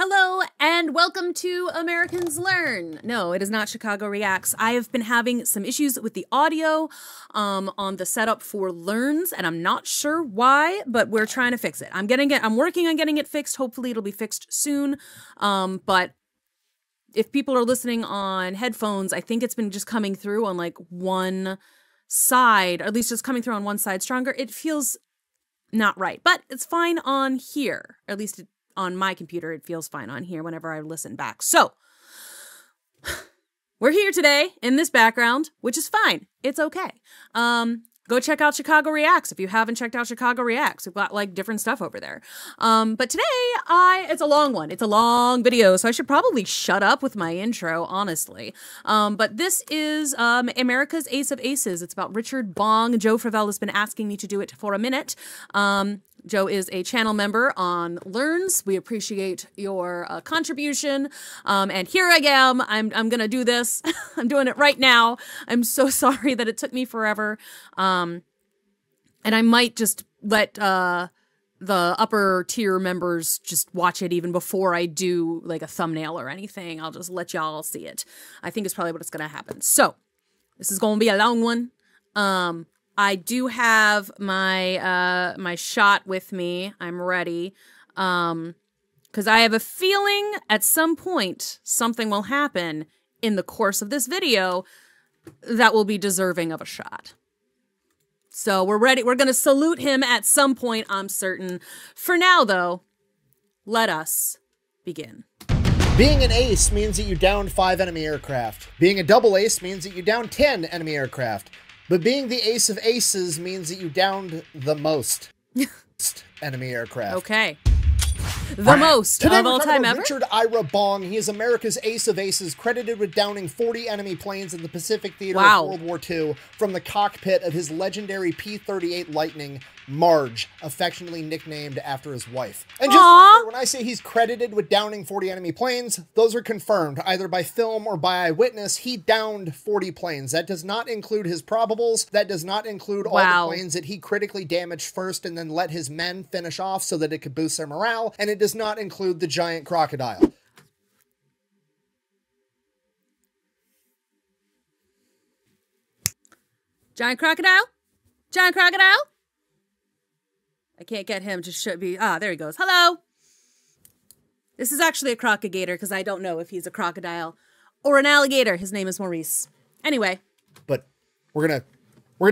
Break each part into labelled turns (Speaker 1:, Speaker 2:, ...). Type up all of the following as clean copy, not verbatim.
Speaker 1: Hello and welcome to Americans Learn. No, it is not Chicago Reacts. I have been having some issues with the audio on the setup for Learns, and I'm not sure why, but we're trying to fix it. I'm working on getting it fixed. Hopefully it'll be fixed soon. But if people are listening on headphones, I think it's been just coming through on like one side, or at least it's coming through on one side stronger. It feels not right, but it's fine on here, or at least on my computer, it feels fine on here whenever I listen back. So, we're here today in this background, which is fine. It's okay. Go check out Chicago Reacts if you haven't checked out Chicago Reacts. We've got like different stuff over there. But today, it's a long one. It's a long video, so I should probably shut up with my intro, honestly. But this is America's Ace of Aces. It's about Richard Bong. Joe Fravel has been asking me to do it for a minute. Joe is a channel member on Learns. We appreciate your contribution. And here I am. I'm going to do this. I'm doing it right now. I'm so sorry that it took me forever. And I might just let the upper tier members just watch it even before I do like a thumbnail or anything. I'll just let y'all see it. I think it's probably what's going to happen. So this is going to be a long one. I do have my my shot with me. I'm ready. Because I have a feeling at some point something will happen in the course of this video that will be deserving of a shot. So we're ready. We're going to salute him at some point, I'm certain. For now, though, let us begin.
Speaker 2: Being an ace means that you downed 5 enemy aircraft. Being a double ace means that you downed 10 enemy aircraft. But being the ace of aces means that you downed the most enemy aircraft.
Speaker 1: Okay. The most
Speaker 2: Today
Speaker 1: of all time ever?
Speaker 2: Richard Ira Bong. He is America's ace of aces, credited with downing 40 enemy planes in the Pacific Theater of World War II from the cockpit of his legendary P-38 Lightning, Marge, affectionately nicknamed after his wife. And just remember, when I say he's credited with downing 40 enemy planes, those are confirmed either by film or by eyewitness. He downed 40 planes. That does not include his probables. That does not include all the planes that he critically damaged first and then let his men finish off so that it could boost their morale. And it does not include the giant crocodile.
Speaker 1: Giant crocodile? Giant crocodile? I can't get him to should be. Ah, there he goes. Hello. This is actually a crocagator because I don't know if he's a crocodile or an alligator. His name is Maurice. Anyway.
Speaker 2: But we're gonna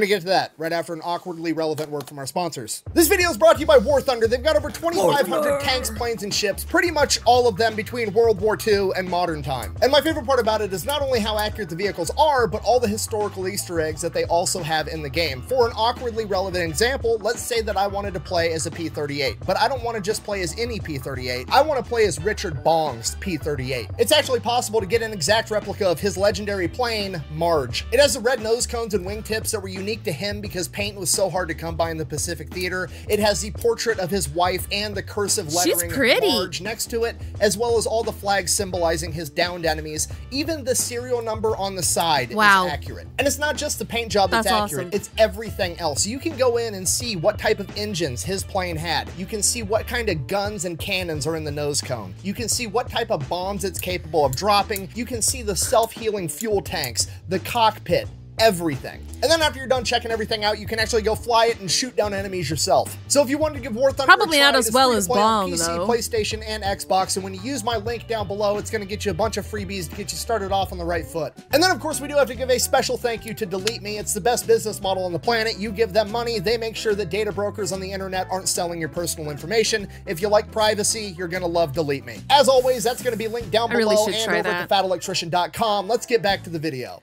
Speaker 2: get to that right after an awkwardly relevant word from our sponsors. This video is brought to you by War Thunder. They've got over 2,500 tanks, planes, and ships, pretty much all of them between World War II and modern time. And my favorite part about it is not only how accurate the vehicles are, but all the historical Easter eggs that they also have in the game. For an awkwardly relevant example, let's say that I wanted to play as a P-38, but I don't want to just play as any P-38. I want to play as Richard Bong's P-38. It's actually possible to get an exact replica of his legendary plane, Marge. It has the red nose cones and wingtips that were unique to him because paint was so hard to come by in the Pacific Theater. It has the portrait of his wife and the cursive lettering of Marge next to it, as well as all the flags symbolizing his downed enemies. Even the serial number on the side is accurate. And it's not just the paint job that's accurate, it's everything else. You can go in and see what type of engines his plane had. You can see what kind of guns and cannons are in the nose cone. You can see what type of bombs it's capable of dropping. You can see the self-healing fuel tanks, the cockpit, everything. And then after you're done checking everything out, you can actually go fly it and shoot down enemies yourself. So if you wanted to give War Thunder
Speaker 1: probably not as well as Bong,
Speaker 2: PC,
Speaker 1: though.
Speaker 2: PlayStation, and Xbox, and when you use my link down below, it's going to get you a bunch of freebies to get you started off on the right foot. And then, of course, we do have to give a special thank you to Delete Me. It's the best business model on the planet. You give them money, they make sure that data brokers on the internet aren't selling your personal information. If you like privacy, you're going to love Delete Me. As always, that's going to be linked down below and over at thefatelectrician.com. Let's get back to the video.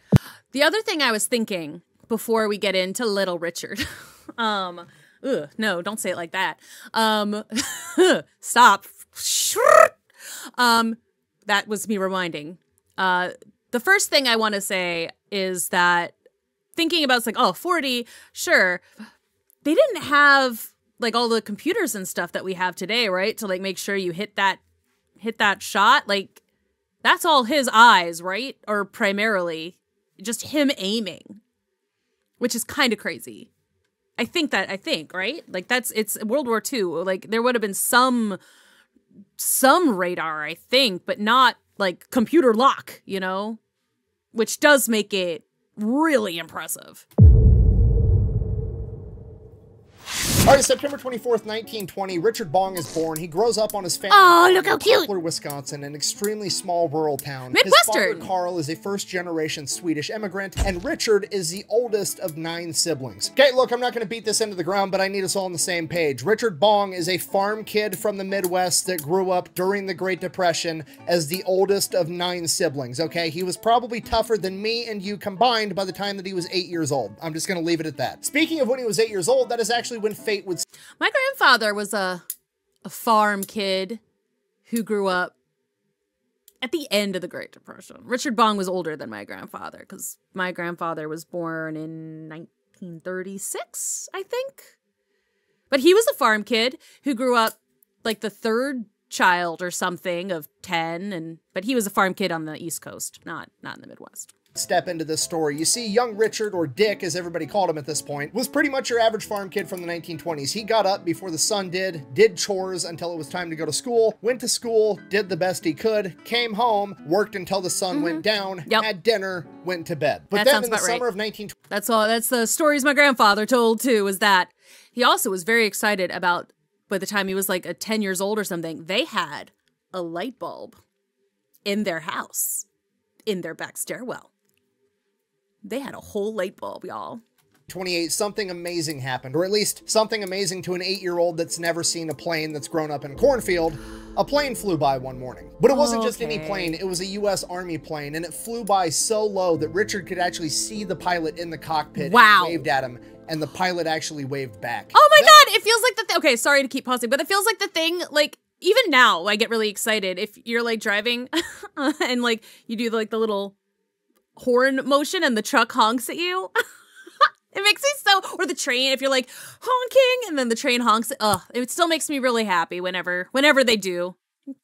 Speaker 1: The other thing I was thinking before we get into Little Richard, no, don't say it like that. Stop. That was me reminding. The first thing I want to say is that thinking about it's like, oh, 40, sure. They didn't have like all the computers and stuff that we have today, right? To like make sure you hit that shot. Like that's all his eyes, right? Or primarily just him aiming, which is kind of crazy. I think, right? Like it's World War II. Like there would have been some some radar, I think, but not like computer lock, you know, which does make it really impressive.
Speaker 2: All right, September 24th, 1920, Richard Bong is born. He grows up on his family farm
Speaker 1: look how
Speaker 2: in
Speaker 1: cute.
Speaker 2: Poplar, Wisconsin, an extremely small rural town.
Speaker 1: Midwestern.
Speaker 2: His father, Carl, is a first-generation Swedish immigrant, and Richard is the oldest of 9 siblings. Okay, look, I'm not going to beat this into the ground, but I need us all on the same page. Richard Bong is a farm kid from the Midwest that grew up during the Great Depression as the oldest of 9 siblings, okay? He was probably tougher than me and you combined by the time that he was 8 years old. I'm just going to leave it at that. Speaking of when he was 8 years old, that is actually when fate would...
Speaker 1: My grandfather was a farm kid who grew up at the end of the Great Depression. Richard Bong was older than my grandfather because my grandfather was born in 1936, I think. But he was a farm kid who grew up like the 3rd child or something of 10, but he was a farm kid on the East Coast, not in the Midwest.
Speaker 2: Step into this story. You see, young Richard, or Dick as everybody called him at this point, was pretty much your average farm kid from the 1920s. He got up before the sun did chores until it was time to go to school, went to school, did the best he could, came home, worked until the sun went down, had dinner, went to bed. But then in the summer of 1920...
Speaker 1: That's the stories my grandfather told too, was that he also was very excited about, by the time he was like 10 years old or something, they had a light bulb in their house, in their back stairwell. They had a whole light bulb, y'all.
Speaker 2: 28, something amazing happened, or at least something amazing to an 8-year-old that's never seen a plane that's grown up in a cornfield. A plane flew by one morning. But it wasn't just any plane, it was a US Army plane, and it flew by so low that Richard could actually see the pilot in the cockpit.
Speaker 1: Wow.
Speaker 2: And waved at him, and the pilot actually waved back.
Speaker 1: Oh my God, it feels like the okay, sorry to keep pausing, but it feels like the thing, like, even now, I get really excited if you're, like, driving, and, like, you do, like, the little horn motion and the truck honks at you. It makes me so, or the train, if you're like honking and then the train honks, it still makes me really happy whenever they do.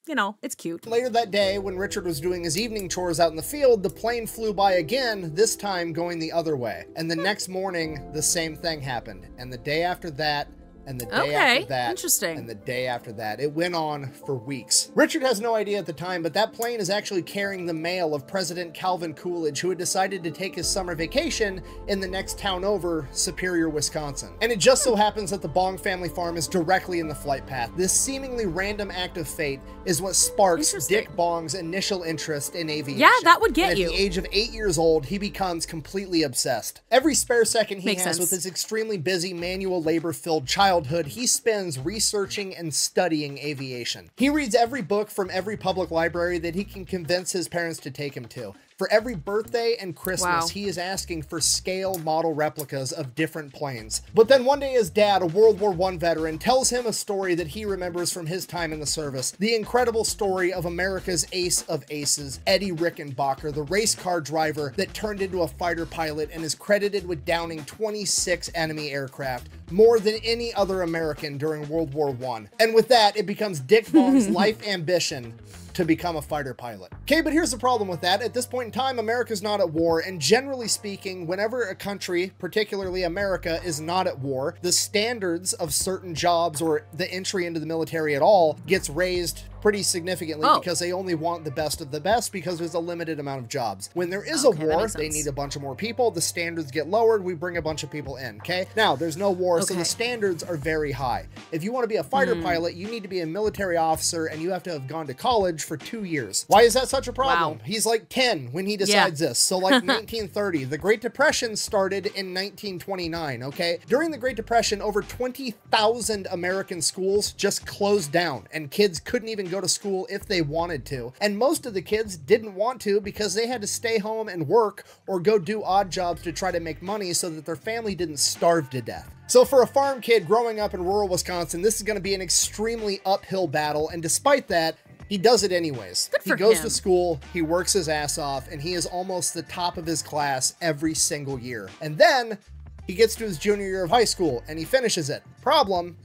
Speaker 1: You know, it's cute.
Speaker 2: Later that day, when Richard was doing his evening chores out in the field, the plane flew by again, this time going the other way. And the next morning, the same thing happened. And the day after that, and the day after that,
Speaker 1: interesting.
Speaker 2: And the day after that. It went on for weeks. Richard has no idea at the time, but that plane is actually carrying the mail of President Calvin Coolidge, who had decided to take his summer vacation in the next town over, Superior, Wisconsin. And it just so happens that the Bong family farm is directly in the flight path. This seemingly random act of fate is what sparks Dick Bong's initial interest in aviation.
Speaker 1: Yeah, that would get
Speaker 2: and
Speaker 1: you.
Speaker 2: At the age of 8 years old, he becomes completely obsessed. Every spare second he has with his extremely busy, manual labor-filled childhood, he spends researching and studying aviation. He reads every book from every public library that he can convince his parents to take him to. For every birthday and Christmas, he is asking for scale model replicas of different planes. But then one day his dad, a World War I veteran, tells him a story that he remembers from his time in the service. The incredible story of America's ace of aces, Eddie Rickenbacker, the race car driver that turned into a fighter pilot and is credited with downing 26 enemy aircraft, more than any other American during World War I. And with that, it becomes Dick Bong's life ambition to become a fighter pilot. Okay, but here's the problem with that. At this point in time, America's not at war, and generally speaking, whenever a country, particularly America, is not at war, the standards of certain jobs or the entry into the military at all gets raised pretty significantly because they only want the best of the best because there's a limited amount of jobs. When there is a war, they need a bunch of more people, the standards get lowered, we bring a bunch of people in, okay? Now, there's no war, so the standards are very high. If you want to be a fighter pilot, you need to be a military officer and you have to have gone to college for 2 years. Why is that such a problem? He's like 10 when he decides this. So like 1930, the Great Depression started in 1929, okay? During the Great Depression, over 20,000 American schools just closed down and kids couldn't even go to school if they wanted to. And most of the kids didn't want to because they had to stay home and work or go do odd jobs to try to make money so that their family didn't starve to death. So for a farm kid growing up in rural Wisconsin, this is going to be an extremely uphill battle, and despite that, he does it anyways. He goes to school, he works his ass off, and he is almost the top of his class every single year. And then he gets to his junior year of high school and he finishes it. Problem,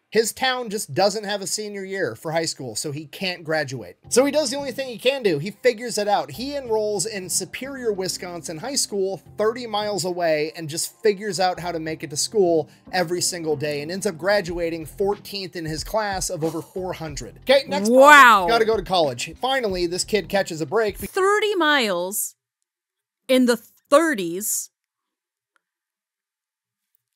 Speaker 2: His town just doesn't have a senior year for high school, so he can't graduate. So he does the only thing he can do. He figures it out. He enrolls in Superior, Wisconsin high school 30 miles away and just figures out how to make it to school every single day and ends up graduating 14th in his class of over 400. Okay, next problem. Gotta go to college. Finally, this kid catches a break.
Speaker 1: 30 miles in the 30s.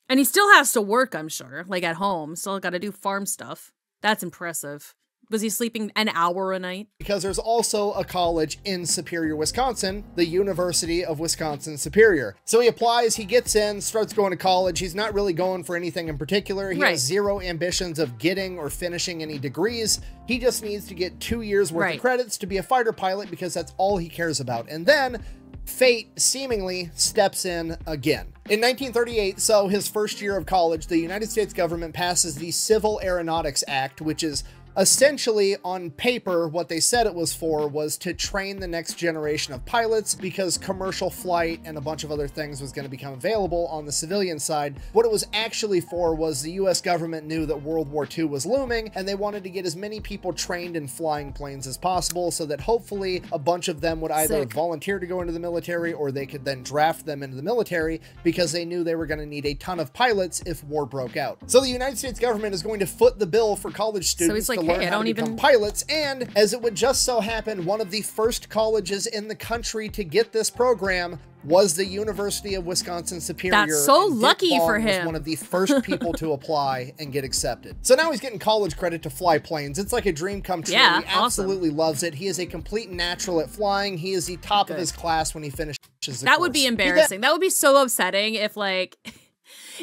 Speaker 1: And he still has to work, I'm sure, like at home. Still got to do farm stuff. That's impressive. Was he sleeping an hour a night?
Speaker 2: Because there's also a college in Superior, Wisconsin, the University of Wisconsin-Superior. So he applies, he gets in, starts going to college. He's not really going for anything in particular. He has zero ambitions of getting or finishing any degrees. He just needs to get 2 years worth of credits to be a fighter pilot because that's all he cares about. And then fate seemingly steps in again. In 1938, so his first year of college, the United States government passes the Civil Aeronautics Act, which is essentially, on paper, what they said it was for was to train the next generation of pilots because commercial flight and a bunch of other things was going to become available on the civilian side. What it was actually for was the US government knew that World War II was looming and they wanted to get as many people trained in flying planes as possible so that hopefully a bunch of them would either volunteer to go into the military or they could then draft them into the military because they knew they were going to need a ton of pilots if war broke out. So the United States government is going to foot the bill for college students to learn how to become pilots, and as it would just so happen, one of the first colleges in the country to get this program was the University of Wisconsin-Superior.
Speaker 1: That's so lucky for him.
Speaker 2: Was one of the first people to apply and get accepted. So now he's getting college credit to fly planes. It's like a dream come true.
Speaker 1: Yeah,
Speaker 2: he absolutely loves it. He is a complete natural at flying. He is the top of his class when he finishes the course.
Speaker 1: That would be embarrassing. That would be so upsetting if, like,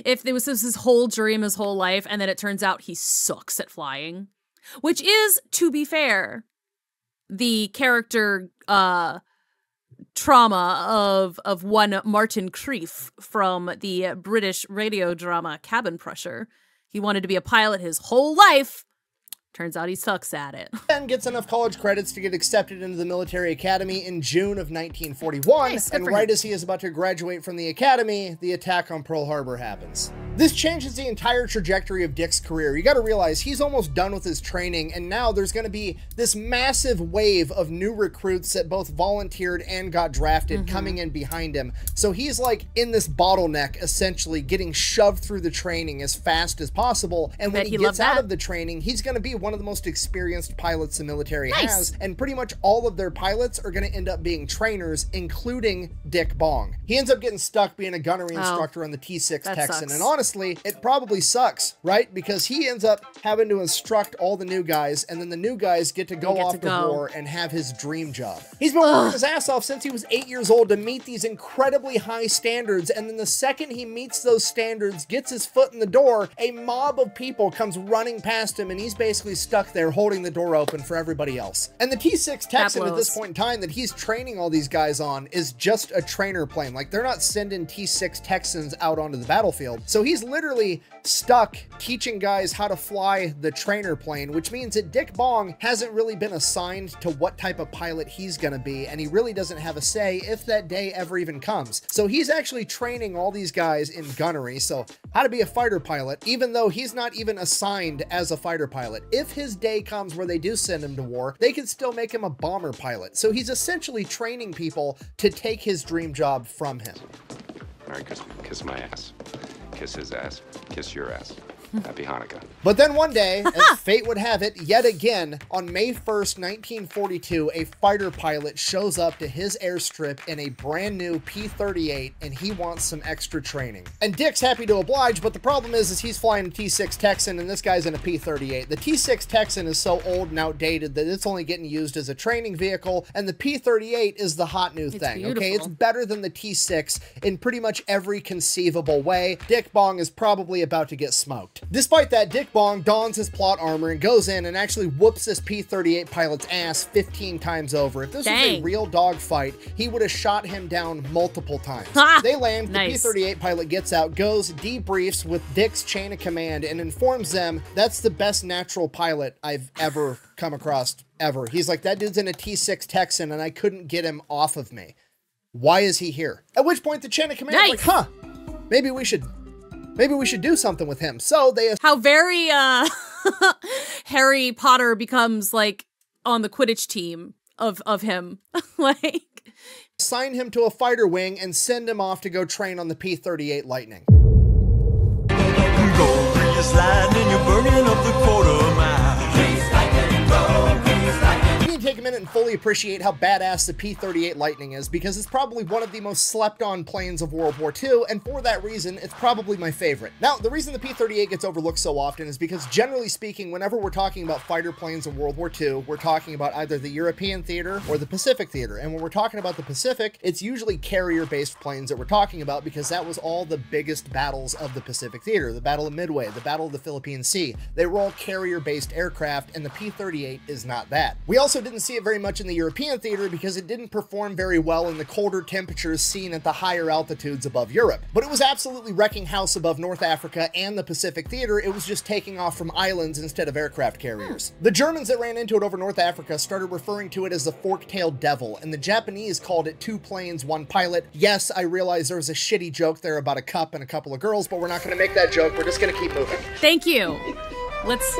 Speaker 1: if there was his whole dream his whole life and then it turns out he sucks at flying. Which is, to be fair, the character trauma of one Martin Creef from the British radio drama Cabin Pressure. He wanted to be a pilot his whole life. Turns out he sucks at it.
Speaker 2: Then gets enough college credits to get accepted into the military academy in June of 1941.
Speaker 1: Nice,
Speaker 2: and right as he is about to graduate from the academy, the attack on Pearl Harbor happens. This changes the entire trajectory of Dick's career. You got to realize he's almost done with his training, and now there's going to be this massive wave of new recruits that both volunteered and got drafted coming in behind him. So he's like in this bottleneck, essentially getting shoved through the training as fast as possible. And when he gets out of the training, he's going to be one of the most experienced pilots the military has, and pretty much all of their pilots are going to end up being trainers, including Dick Bong. He ends up getting stuck being a gunnery instructor on the T-6 Texan, and honestly, it probably sucks, right? Because he ends up having to instruct all the new guys, and then the new guys get to go off to war and have his dream job. He's been working his ass off since he was 8 years old to meet these incredibly high standards, and then the second he meets those standards, gets his foot in the door, a mob of people comes running past him, and he's basically stuck there holding the door open for everybody else. And the T-6 Texan at this point in time that he's training all these guys on is just a trainer plane. Like, they're not sending T-6 Texans out onto the battlefield. So he's literally stuck teaching guys how to fly the trainer plane, which means that Dick Bong hasn't really been assigned to what type of pilot he's gonna be, and he really doesn't have a say if that day ever even comes. So he's actually training all these guys in gunnery, so how to be a fighter pilot, even though he's not even assigned as a fighter pilot. If his day comes where they do send him to war, they can still make him a bomber pilot. So he's essentially training people to take his dream job from him.
Speaker 3: All right, kiss my ass. Kiss his ass. Kiss your ass. Happy Hanukkah.
Speaker 2: But then one day, as fate would have it, yet again, on May 1st, 1942, a fighter pilot shows up to his airstrip in a brand new P-38, and he wants some extra training. And Dick's happy to oblige, but the problem is he's flying a T-6 Texan, and this guy's in a P-38. The T-6 Texan is so old and outdated that it's only getting used as a training vehicle, and the P-38 is the hot new thing, okay? It's better than the T-6 in pretty much every conceivable way. Dick Bong is probably about to get smoked. Despite that, Dick Bong dons his plot armor and goes in and actually whoops this P-38 pilot's ass 15 times over. If this was a real dogfight, he would have shot him down multiple times. They land, the P-38 pilot gets out, goes, debriefs with Dick's chain of command, and informs them that's the best natural pilot I've ever come across, ever. He's like, that dude's in a T-6 Texan and I couldn't get him off of me. Why is he here? At which point the chain of command is like, huh, maybe we should Maybe we should do something with him. So they
Speaker 1: How very Harry Potter becomes like on the Quidditch team of him. Like
Speaker 2: assign him to a fighter wing and send him off to go train on the P-38 Lightning. We need to take a minute and fully appreciate how badass the P-38 Lightning is, because it's probably one of the most slept-on planes of World War II, and for that reason, it's probably my favorite. Now, the reason the P-38 gets overlooked so often is because, generally speaking, whenever we're talking about fighter planes in World War II, we're talking about either the European theater or the Pacific theater, and when we're talking about the Pacific, it's usually carrier-based planes that we're talking about, because that was all the biggest battles of the Pacific theater. The Battle of Midway, the Battle of the Philippine Sea, they were all carrier-based aircraft, and the P-38 is not that. We also didn't see it very much in the European theater because it didn't perform very well in the colder temperatures seen at the higher altitudes above Europe. But it was absolutely wrecking house above North Africa and the Pacific theater. It was just taking off from islands instead of aircraft carriers. The Germans that ran into it over North Africa started referring to it as the fork-tailed devil, and the Japanese called it 2 planes, 1 pilot. Yes, I realize there was a shitty joke there about a cup and a couple of girls, but we're not going to make that joke. We're just going to keep moving.
Speaker 1: thank you. Let's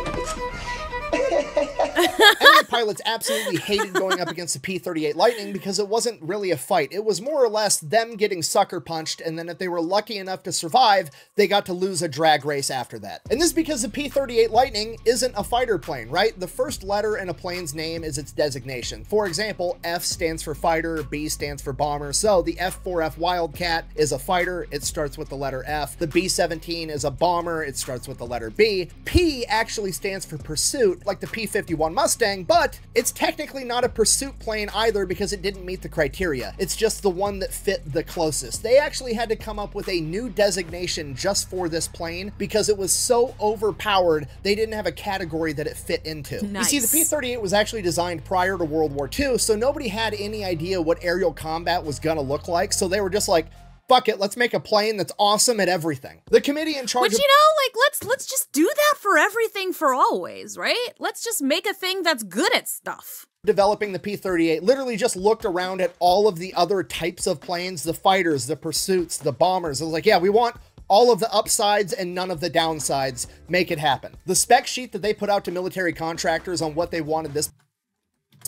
Speaker 2: Enemy pilots absolutely hated going up against the P-38 Lightning because it wasn't really a fight. It was more or less them getting sucker punched, and then if they were lucky enough to survive, they got to lose a drag race after that. And this is because the P-38 Lightning isn't a fighter plane, right? The first letter in a plane's name is its designation. For example, F stands for fighter, B stands for bomber. So the F-4F Wildcat is a fighter, it starts with the letter F. The B-17 is a bomber, it starts with the letter B. P actually stands for pursuit, like the P-51 Mustang, but it's technically not a pursuit plane either because it didn't meet the criteria. It's just the one that fit the closest. They actually had to come up with a new designation just for this plane because it was so overpowered, they didn't have a category that it fit into.
Speaker 1: Nice.
Speaker 2: You see, the P-38 was actually designed prior to World War II, so nobody had any idea what aerial combat was gonna look like, so they were just like, fuck it, let's make a plane that's awesome at everything. The committee in charge
Speaker 1: Which,
Speaker 2: of—
Speaker 1: you know, like, let's just do that for everything for always, right? Let's just make a thing that's good at stuff.
Speaker 2: developing the P-38 literally just looked around at all of the other types of planes, the fighters, the pursuits, the bombers. It was like, yeah, we want all of the upsides and none of the downsides. Make it happen. The spec sheet that they put out to military contractors on what they wanted this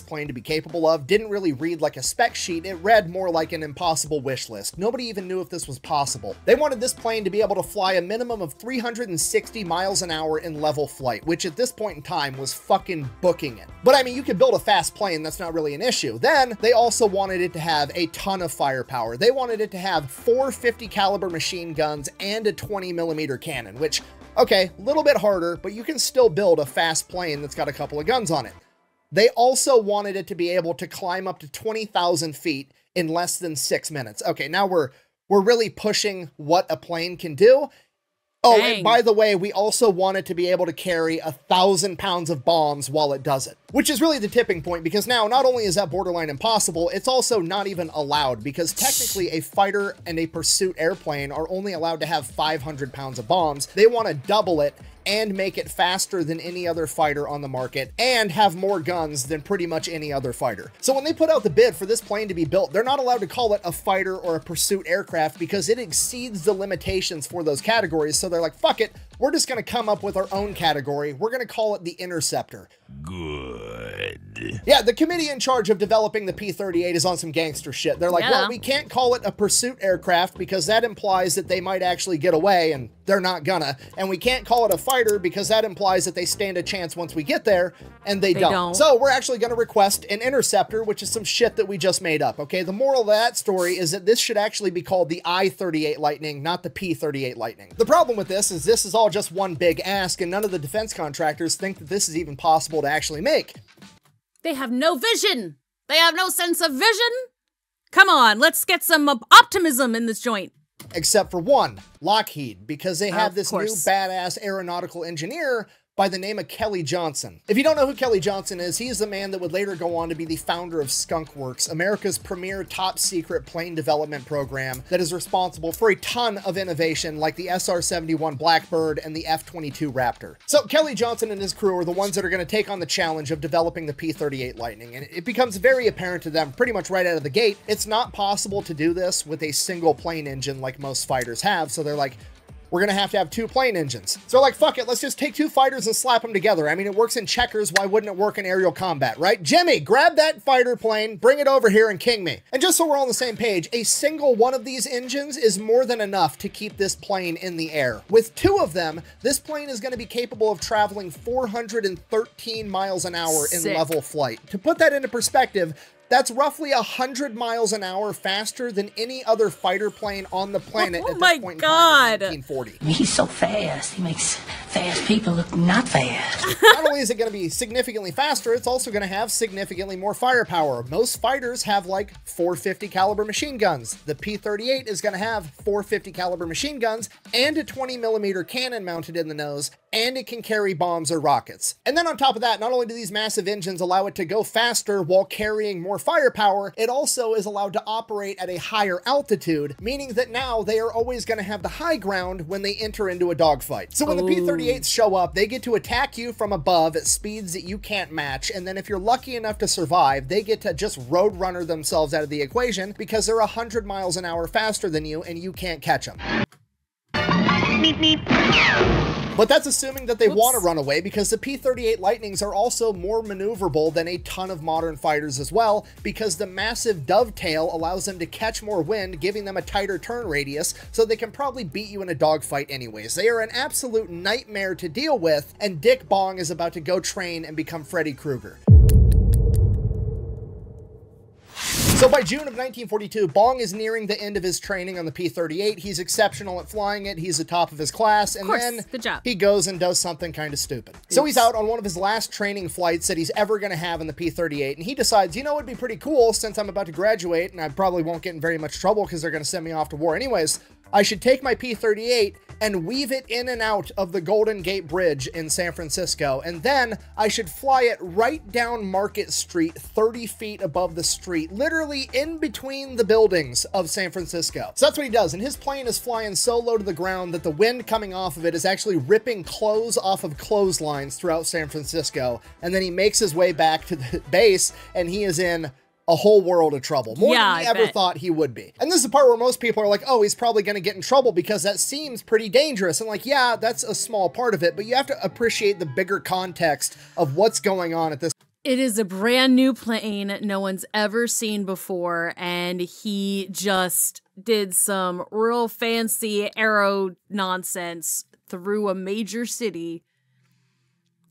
Speaker 2: plane to be capable of didn't really read like a spec sheet. It read more like an impossible wish list. Nobody even knew if this was possible. They wanted this plane to be able to fly a minimum of 360 miles an hour in level flight, which at this point in time was fucking booking it. But I mean, you could build a fast plane, that's not really an issue. Then they also wanted it to have a ton of firepower. They wanted it to have 4 50 caliber machine guns and a 20mm cannon, which, okay, a little bit harder, but you can still build a fast plane that's got a couple of guns on it. They also wanted it to be able to climb up to 20,000 feet in less than 6 minutes. Okay, now we're really pushing what a plane can do. Oh,
Speaker 1: Dang.
Speaker 2: And by the way, we also want it to be able to carry 1,000 pounds of bombs while it does it, which is really the tipping point, because now not only is that borderline impossible, it's also not even allowed, because technically a fighter and a pursuit airplane are only allowed to have 500 pounds of bombs. They want to double it and make it faster than any other fighter on the market and have more guns than pretty much any other fighter. So when they put out the bid for this plane to be built, they're not allowed to call it a fighter or a pursuit aircraft because it exceeds the limitations for those categories. So they're like, fuck it, we're just going to come up with our own category. We're going to call it the Interceptor.
Speaker 4: Good.
Speaker 2: Yeah, the committee in charge of developing the P-38 is on some gangster shit. They're like, well, we can't call it a pursuit aircraft because that implies that they might actually get away, and they're not gonna. And we can't call it a fighter because that implies that they stand a chance once we get there, and they don't. So we're actually gonna request an Interceptor, which is some shit that we just made up, okay? The moral of that story is that this should actually be called the I-38 Lightning, not the P-38 Lightning. The problem with this is all just one big ask, and none of the defense contractors think that this is even possible to actually make.
Speaker 1: They have no vision. They have no sense of vision. Come on, let's get some optimism in this joint.
Speaker 2: Except for one, Lockheed, because they have this new badass aeronautical engineer by the name of Kelly Johnson. If you don't know who Kelly Johnson is, he is the man that would later go on to be the founder of Skunk Works, America's premier top secret plane development program that is responsible for a ton of innovation like the SR-71 Blackbird and the F-22 Raptor. So Kelly Johnson and his crew are the ones that are going to take on the challenge of developing the P-38 Lightning, and it becomes very apparent to them pretty much right out of the gate, it's not possible to do this with a single plane engine like most fighters have, so they're like, we're gonna have to have 2 plane engines. So like, fuck it, let's just take 2 fighters and slap them together. I mean, it works in checkers, why wouldn't it work in aerial combat, right? Jimmy, grab that fighter plane, bring it over here and king me. And just so we're all on the same page, a single one of these engines is more than enough to keep this plane in the air. With 2 of them, this plane is gonna be capable of traveling 413 miles an hour in level flight. To put that into perspective, that's roughly 100 miles an hour faster than any other fighter plane on the planet at this point in time in 1940.
Speaker 5: He's so fast. He makes fast people look not fast.
Speaker 2: Not only is it going to be significantly faster, it's also going to have significantly more firepower. Most fighters have like 450 caliber machine guns. The P-38 is going to have 450 caliber machine guns and a 20mm cannon mounted in the nose, and it can carry bombs or rockets. And then on top of that, not only do these massive engines allow it to go faster while carrying more firepower, it also is allowed to operate at a higher altitude, meaning that now they are always going to have the high ground when they enter into a dogfight. So when the P-38s show up, they get to attack you from above at speeds that you can't match, and then if you're lucky enough to survive, they get to just roadrunner themselves out of the equation because they're 100 miles an hour faster than you and you can't catch them. But that's assuming that they want to run away, because the P-38 Lightnings are also more maneuverable than a ton of modern fighters as well, because the massive dovetail allows them to catch more wind, giving them a tighter turn radius, so they can probably beat you in a dogfight anyways. They are an absolute nightmare to deal with, and Dick Bong is about to go train and become Freddy Krueger. So by June of 1942, Bong is nearing the end of his training on the P-38. He's exceptional at flying it. He's the top of his class. And then
Speaker 1: good job.
Speaker 2: He goes and does something kind of stupid. So he's out on one of his last training flights that he's ever going to have in the P-38. And he decides, you know, it'd be pretty cool since I'm about to graduate and I probably won't get in very much trouble because they're going to send me off to war anyways. I should take my P-38 and weave it in and out of the Golden Gate Bridge in San Francisco, and then I should fly it right down Market Street, 30 feet above the street, literally in between the buildings of San Francisco. So that's what he does, and his plane is flying so low to the ground that the wind coming off of it is actually ripping clothes off of clotheslines throughout San Francisco, and then he makes his way back to the base, and he is in a whole world of trouble. More than he ever thought he would be. And this is the part where most people are like, oh, he's probably going to get in trouble because that seems pretty dangerous. And like, yeah, that's a small part of it, but you have to appreciate the bigger context of what's going on at this.
Speaker 1: It is a brand new plane no one's ever seen before, and he just did some real fancy aero nonsense through a major city.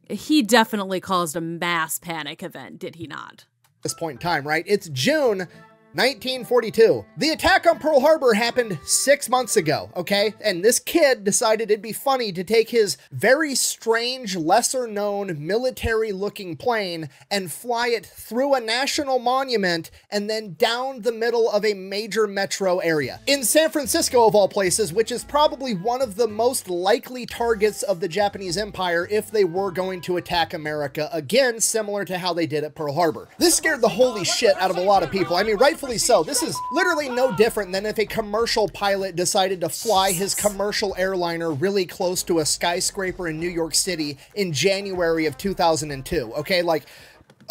Speaker 1: He definitely caused a mass panic event, did he not?
Speaker 2: This point in time, right? It's June 1942. The attack on Pearl Harbor happened 6 months ago, okay? And this kid decided it'd be funny to take his very strange, lesser-known, military-looking plane and fly it through a national monument and then down the middle of a major metro area. In San Francisco, of all places, which is probably one of the most likely targets of the Japanese Empire if they were going to attack America again, similar to how they did at Pearl Harbor. This scared the holy shit out of a lot of people. I mean, rightfully so. This is literally no different than if a commercial pilot decided to fly his commercial airliner really close to a skyscraper in New York City in January of 2002. Okay, like,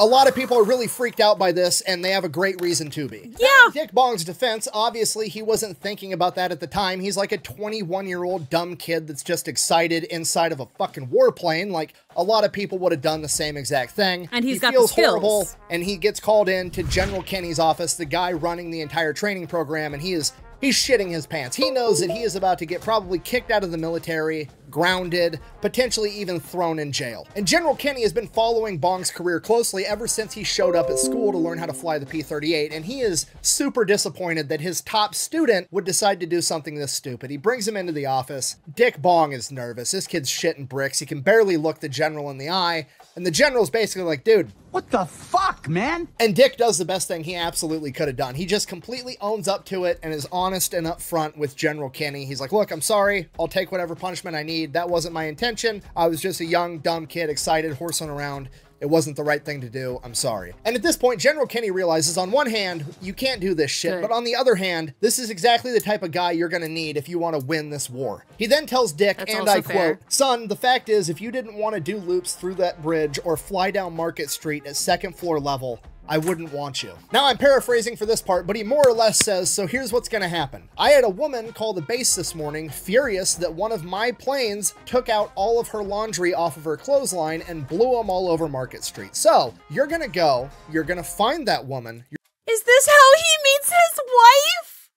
Speaker 2: a lot of people are really freaked out by this, and they have a great reason to be.
Speaker 1: Yeah.
Speaker 2: In Dick Bong's defense, obviously, he wasn't thinking about that at the time. He's like a 21-year-old dumb kid that's just excited inside of a fucking warplane. Like, a lot of people would have done the same exact thing.
Speaker 1: And he
Speaker 2: feels
Speaker 1: the skills.
Speaker 2: horrible, and he gets called in to General Kenny's office, the guy running the entire training program, and he's shitting his pants. He knows that he is about to get probably kicked out of the military, grounded, potentially even thrown in jail. And General Kenny has been following Bong's career closely ever since he showed up at school to learn how to fly the P-38, and he is super disappointed that his top student would decide to do something this stupid. He brings him into the office. Dick Bong is nervous. This kid's shitting bricks. He can barely look the general in the eye, and the general's basically like, dude,
Speaker 6: what the fuck, man?
Speaker 2: And Dick does the best thing he absolutely could have done. He just completely owns up to it and is honest and upfront with General Kenny. He's like, look, I'm sorry. I'll take whatever punishment I need. That wasn't my intention. I was just a young, dumb kid, excited, horsing around. It wasn't the right thing to do. I'm sorry. And at this point, General Kenny realizes on one hand, you can't do this shit, but on the other hand, this is exactly the type of guy you're going to need if you want to win this war. He then tells Dick, and I quote, son, the fact is, if you didn't want to do loops through that bridge or fly down Market Street at second floor level, I wouldn't want you. Now I'm paraphrasing for this part, but he more or less says, so here's what's gonna happen. I had a woman call the base this morning, furious that one of my planes took out all of her laundry off of her clothesline and blew them all over Market Street. So you're gonna go, you're gonna find that woman.
Speaker 1: Is this how he meets his wife?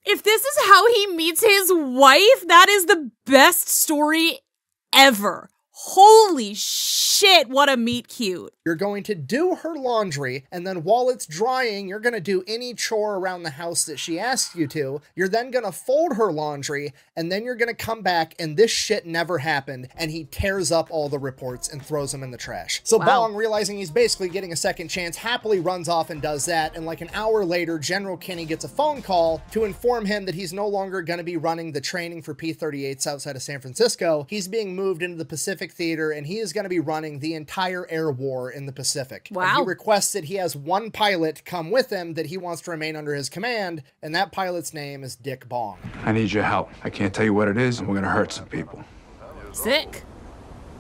Speaker 1: If this is how he meets his wife, that is the best story ever. Holy shit, what a meet cute.
Speaker 2: You're going to do her laundry, and then while it's drying, you're going to do any chore around the house that she asks you to. You're then going to fold her laundry, and then you're going to come back, and this shit never happened, and he tears up all the reports and throws them in the trash. So Bong, realizing he's basically getting a second chance, happily runs off and does that, and like an hour later, General Kinney gets a phone call to inform him that he's no longer going to be running the training for P-38s outside of San Francisco. He's being moved into the Pacific Theater, and he is going to be running the entire air war in the Pacific.
Speaker 1: Wow.
Speaker 2: And he requests that he has one pilot come with him that he wants to remain under his command, and that pilot's name is Dick Bong.
Speaker 7: I need your help. I can't tell you what it is, and we're gonna hurt some people.
Speaker 1: Sick.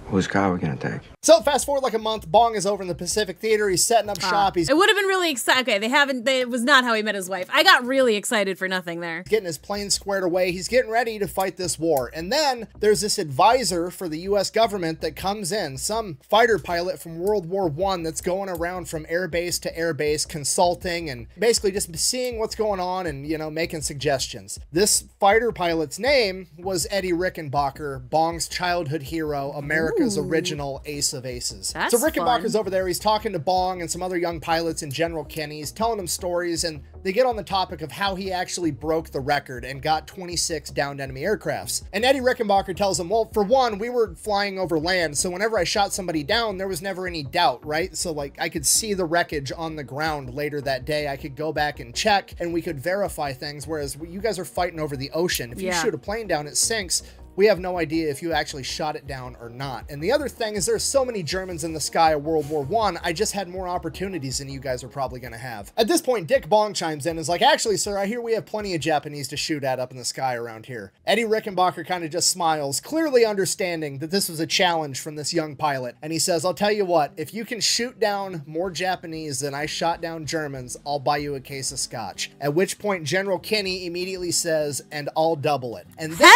Speaker 8: Whose car are we gonna take?
Speaker 2: So fast forward like a month, Bong is over in the Pacific Theater. He's setting up shop. He's
Speaker 1: It would have been really exciting. Okay, it was not how he met his wife. I got really excited for nothing there.
Speaker 2: getting his plane squared away. He's getting ready to fight this war. And then there's this advisor for the US government that comes in, some fighter pilot from World War I that's going around from airbase to airbase consulting and basically just seeing what's going on and, you know, making suggestions. This fighter pilot's name was Eddie Rickenbacker, Bong's childhood hero, America's original ace of aces.
Speaker 1: That's
Speaker 2: so Rickenbacker's
Speaker 1: fun.
Speaker 2: over there. He's talking to Bong and some other young pilots and General Kinney. He's telling them stories, and they get on the topic of how he actually broke the record and got 26 downed enemy aircrafts. And Eddie Rickenbacker tells him, well, for one, we were flying over land, so whenever I shot somebody down, there was never any doubt, right? So like I could see the wreckage on the ground later that day. I could go back and check, and we could verify things, whereas you guys are fighting over the ocean. If you shoot a plane down, it sinks. We have no idea if you actually shot it down or not. And the other thing is there's so many Germans in the sky of World War I just had more opportunities than you guys are probably going to have. At this point, Dick Bong chimes in and is like, actually, sir, I hear we have plenty of Japanese to shoot at up in the sky around here. Eddie Rickenbacker kind of just smiles, clearly understanding that this was a challenge from this young pilot. And he says, I'll tell you what, if you can shoot down more Japanese than I shot down Germans, I'll buy you a case of scotch. At which point, General Kinney immediately says, and I'll double it. And then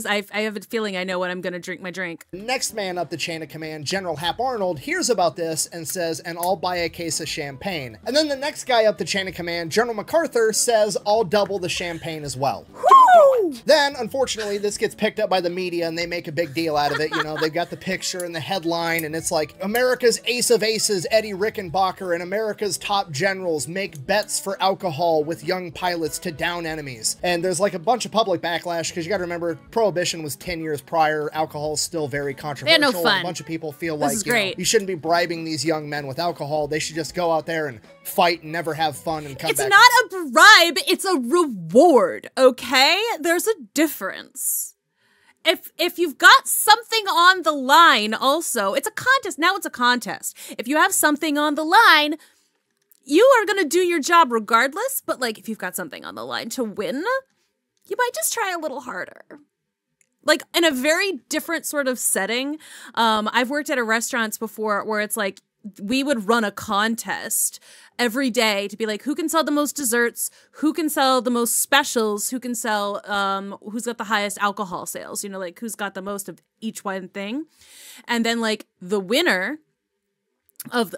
Speaker 1: I have a feeling I know when I'm going to drink my drink.
Speaker 2: next man up the chain of command, General Hap Arnold, hears about this and says, and I'll buy a case of champagne. And then the next guy up the chain of command, General MacArthur, says, I'll double the champagne as well.
Speaker 1: Woo!
Speaker 2: Then, unfortunately, this gets picked up by the media and they make a big deal out of it. You know, they've got the picture and the headline, and it's like, America's ace of aces, Eddie Rickenbacker, and America's top generals make bets for alcohol with young pilots to down enemies. And there's like a bunch of public backlash, because you gotta remember, Prohibition was 10 years prior. Alcohol is still very controversial.
Speaker 1: They had no fun.
Speaker 2: A bunch of people feel like,
Speaker 1: is
Speaker 2: you know,
Speaker 1: great.
Speaker 2: you shouldn't be bribing these young men with alcohol. They should just go out there and fight and never have fun and come
Speaker 1: It's
Speaker 2: back.
Speaker 1: not a bribe, it's a reward, okay? There's a difference. If you've got something on the line also, it's a contest. Now it's a contest. If you have something on the line, you are going to do your job regardless, but like if you've got something on the line to win, you might just try a little harder. Like in a very different sort of setting. I've worked at restaurants before where it's like we would run a contest every day to be like, who can sell the most desserts, who can sell the most specials, who can sell, who's got the highest alcohol sales, you know, like who's got the most of each one thing. And then like the winner of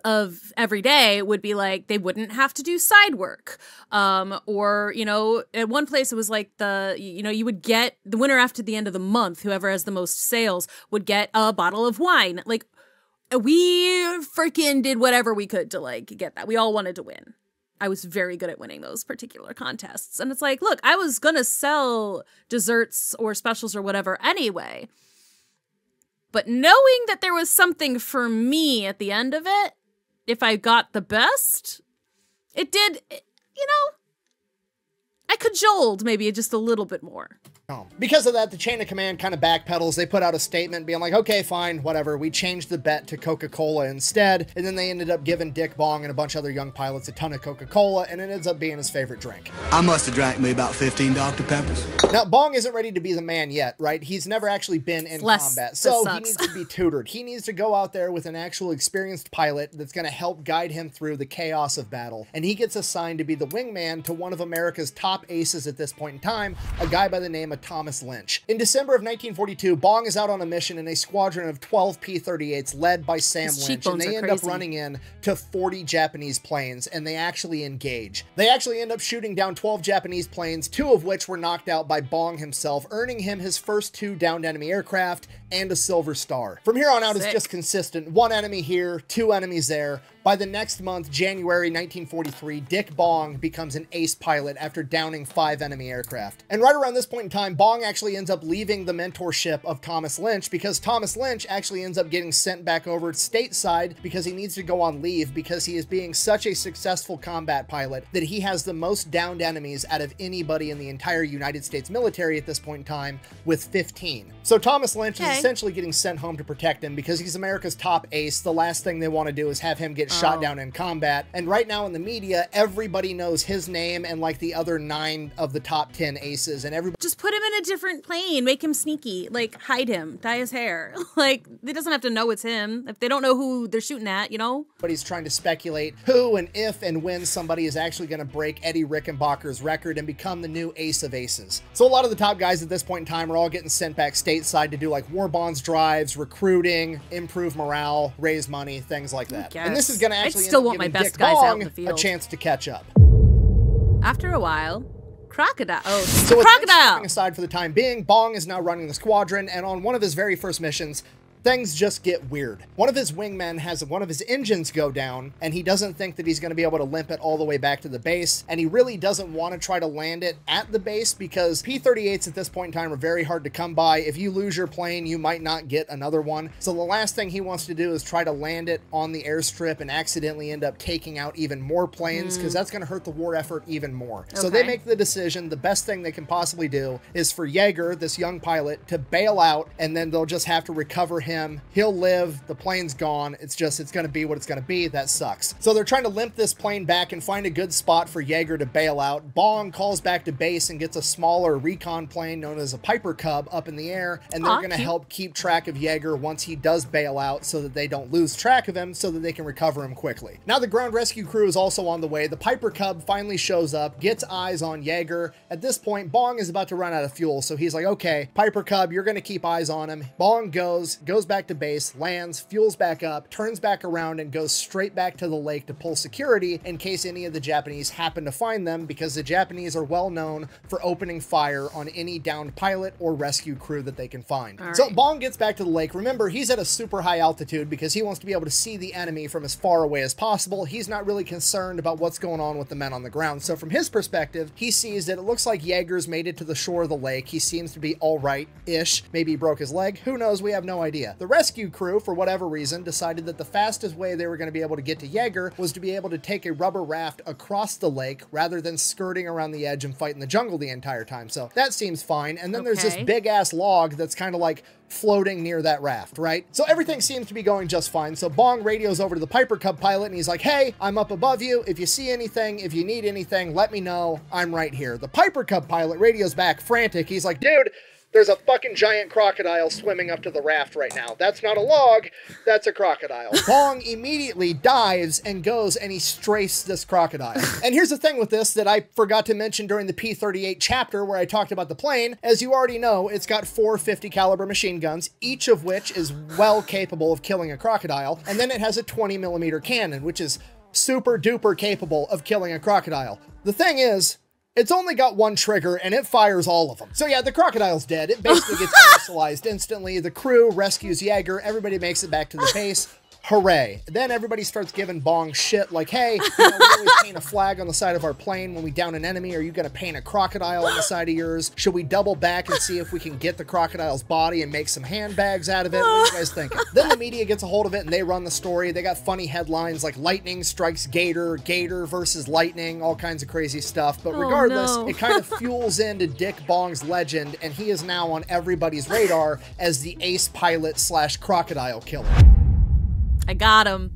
Speaker 1: every day would be like, they wouldn't have to do side work. Or, you know, at one place it was like you would get the winner after the end of the month, whoever has the most sales would get a bottle of wine. Like we freaking did whatever we could to like get that. We all wanted to win. I was very good at winning those particular contests. And it's like, look, I was going to sell desserts or specials or whatever anyway. But knowing that there was something for me at the end of it, if I got the best, it did, you know, I cajoled maybe just a little bit more.
Speaker 2: Because of that, the chain of command kind of backpedals. They put out a statement being like, okay, fine, whatever. We changed the bet to Coca-Cola instead. And then they ended up giving Dick Bong and a bunch of other young pilots a ton of Coca-Cola, and it ends up being his favorite drink.
Speaker 6: I must have drank me about 15 Dr. Peppers.
Speaker 2: Now, Bong isn't ready to be the man yet, right? He's never actually been in combat, so he needs to be tutored. He needs to go out there with an actual experienced pilot that's going to help guide him through the chaos of battle. And he gets assigned to be the wingman to one of America's top aces at this point in time, a guy by the name of Thomas Lynch. In December of 1942, Bong is out on a mission in a squadron of 12 P-38s led by Sam Lynch, and they end up running in to 40 Japanese planes, and they actually engage. They actually end up shooting down 12 Japanese planes, 2 of which were knocked out by Bong himself, earning him his first 2 downed enemy aircraft and a Silver Star. From here on out, it's just consistent. 1 enemy here, 2 enemies there. By the next month, January 1943, Dick Bong becomes an ace pilot after downing 5 enemy aircraft. And right around this point in time, Bong actually ends up leaving the mentorship of Thomas Lynch because Thomas Lynch actually ends up getting sent back over stateside because he needs to go on leave because he is being such a successful combat pilot that he has the most downed enemies out of anybody in the entire United States military at this point in time with 15. So Thomas Lynch is essentially getting sent home to protect him because he's America's top ace. The last thing they want to do is have him get shot down in combat. And right now in the media, everybody knows his name and like the other 9 of the top 10 aces, and everybody
Speaker 1: just put him in a different plane, make him sneaky, like hide him, dye his hair. Like, they doesn't have to know it's him if they don't know who they're shooting at, you know?
Speaker 2: But he's trying to speculate who and if and when somebody is actually going to break Eddie Rickenbacker's record and become the new ace of aces. So a lot of the top guys at this point in time are all getting sent back stateside to do like war bonds drives, recruiting, improve morale, raise money, things like that. And this is going to actually
Speaker 1: still want my best guys out in the field.
Speaker 2: A chance to catch up.
Speaker 1: After a while, Crocodile. Oh,
Speaker 2: so with
Speaker 1: Crocodile!
Speaker 2: Aside for the time being, Bong is now running the squadron, and on one of his very first missions, things just get weird. One of his wingmen has one of his engines go down, and he doesn't think that he's going to be able to limp it all the way back to the base, and he really doesn't want to try to land it at the base because P-38s at this point in time are very hard to come by. If you lose your plane, you might not get another one. So the last thing he wants to do is try to land it on the airstrip and accidentally end up taking out even more planes because that's going to hurt the war effort even more. So they make the decision the best thing they can possibly do is for Yeager, this young pilot, to bail out, and then they'll just have to recover him. He'll live, the plane's gone, it's going to be what it's going to be. That sucks. So they're trying to limp this plane back and find a good spot for Yeager to bail out. Bong calls back to base and gets a smaller recon plane known as a Piper Cub up in the air, and they're going to help keep track of Yeager once he does bail out so that they don't lose track of him so that they can recover him quickly. Now the ground rescue crew is also on the way. The Piper Cub finally shows up, gets eyes on Yeager. At this point, Bong is about to run out of fuel, so he's like, okay, Piper Cub, you're going to keep eyes on him. Bong goes back to base, lands, fuels back up, turns back around, and goes straight back to the lake to pull security in case any of the Japanese happen to find them, because the Japanese are well known for opening fire on any downed pilot or rescue crew that they can find. So Bong gets back to the lake. Remember, he's at a super high altitude because he wants to be able to see the enemy from as far away as possible. He's not really concerned about what's going on with the men on the ground. So from his perspective, he sees that it looks like Yeager's made it to the shore of the lake. He seems to be all right-ish. Maybe he broke his leg. Who knows? We have no idea. The rescue crew, for whatever reason, decided that the fastest way they were going to be able to get to Yeager was to be able to take a rubber raft across the lake rather than skirting around the edge and fighting the jungle the entire time. So that seems fine. And then there's this big ass log that's kind of like floating near that raft, right? So everything seems to be going just fine. So Bong radios over to the Piper Cub pilot and he's like, hey, I'm up above you. If you see anything, if you need anything, let me know. I'm right here. The Piper Cub pilot radios back frantic. He's like, dude, there's a fucking giant crocodile swimming up to the raft right now. That's not a log, that's a crocodile. Bong immediately dives and goes and he strafes this crocodile. And here's the thing with this that I forgot to mention during the P-38 chapter where I talked about the plane. As you already know, it's got 4 50 caliber machine guns, each of which is well capable of killing a crocodile. And then it has a 20mm cannon, which is super duper capable of killing a crocodile. The thing is, it's only got 1 trigger, and it fires all of them. So yeah, the crocodile's dead. It basically gets aerosolized instantly. The crew rescues Yeager. Everybody makes it back to the base. Hooray. Then everybody starts giving Bong shit like, hey, we always paint a flag on the side of our plane when we down an enemy. Are you going to paint a crocodile on the side of yours? Should we double back and see if we can get the crocodile's body and make some handbags out of it? What are you guys thinking? Then the media gets a hold of it and they run the story. They got funny headlines like lightning strikes gator, gator versus lightning, all kinds of crazy stuff. But regardless, it kind of fuels into Dick Bong's legend, and he is now on everybody's radar as the ace pilot / crocodile killer.
Speaker 1: I got him.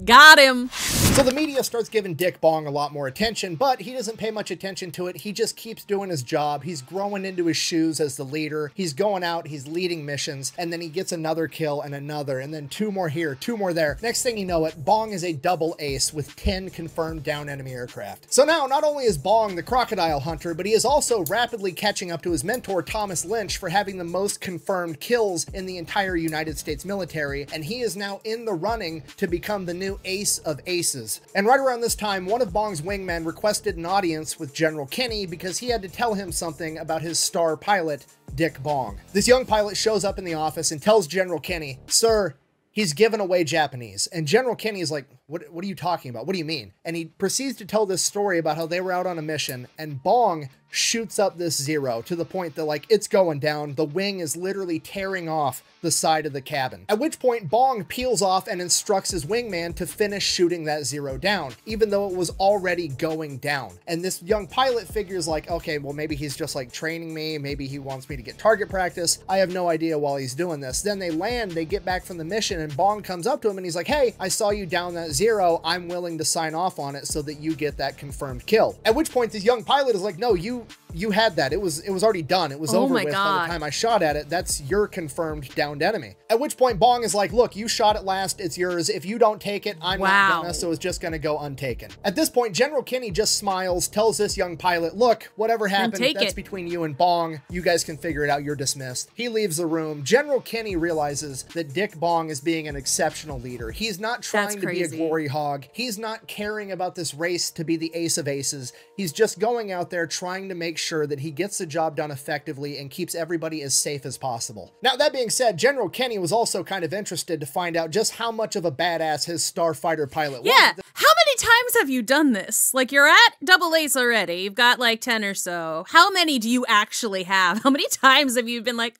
Speaker 1: Got him.
Speaker 2: So the media starts giving Dick Bong a lot more attention, but he doesn't pay much attention to it. He just keeps doing his job. He's growing into his shoes as the leader. He's going out, he's leading missions, and then he gets another kill and another, and then 2 more here, 2 more there. Next thing you know it, Bong is a double ace with 10 confirmed down enemy aircraft. So now, not only is Bong the crocodile hunter, but he is also rapidly catching up to his mentor, Thomas Lynch, for having the most confirmed kills in the entire United States military, and he is now in the running to become the new ace of aces. And right around this time, one of Bong's wingmen requested an audience with General Kenny because he had to tell him something about his star pilot, Dick Bong. This young pilot shows up in the office and tells General Kenny, "Sir, he's given away Japanese." And General Kenny is like, what are you talking about? What do you mean? And he proceeds to tell this story about how they were out on a mission, and Bong shoots up this Zero to the point that, like, it's going down. The wing is literally tearing off the side of the cabin. At which point, Bong peels off and instructs his wingman to finish shooting that Zero down, even though it was already going down. And this young pilot figures like, okay, well, maybe he's just like training me. Maybe he wants me to get target practice. I have no idea while he's doing this. Then they land, they get back from the mission, and Bong comes up to him and he's like, hey, I saw you down that Zero. I'm willing to sign off on it so that you get that confirmed kill. At which point, this young pilot is like, no, you had that. It was already done. It was over with by the time I shot at it. That's your confirmed downed enemy. At which point Bong is like, look, you shot it last. It's yours. If you don't take it, I'm not gonna, so it's just gonna go untaken. At this point, General Kenny just smiles, tells this young pilot, look, whatever happened, that's between you and Bong. You guys can figure it out. You're dismissed. He leaves the room. General Kenny realizes that Dick Bong is being an exceptional leader. He's not trying to be a glory hog. He's not caring about this race to be the ace of aces. He's just going out there trying to make sure that he gets the job done effectively and keeps everybody as safe as possible. Now, that being said, General Kenny was also kind of interested to find out just how much of a badass his starfighter pilot was.
Speaker 1: Yeah, how many times have you done this? Like, you're at double ace already. You've got like 10 or so. How many do you actually have? How many times have you been like,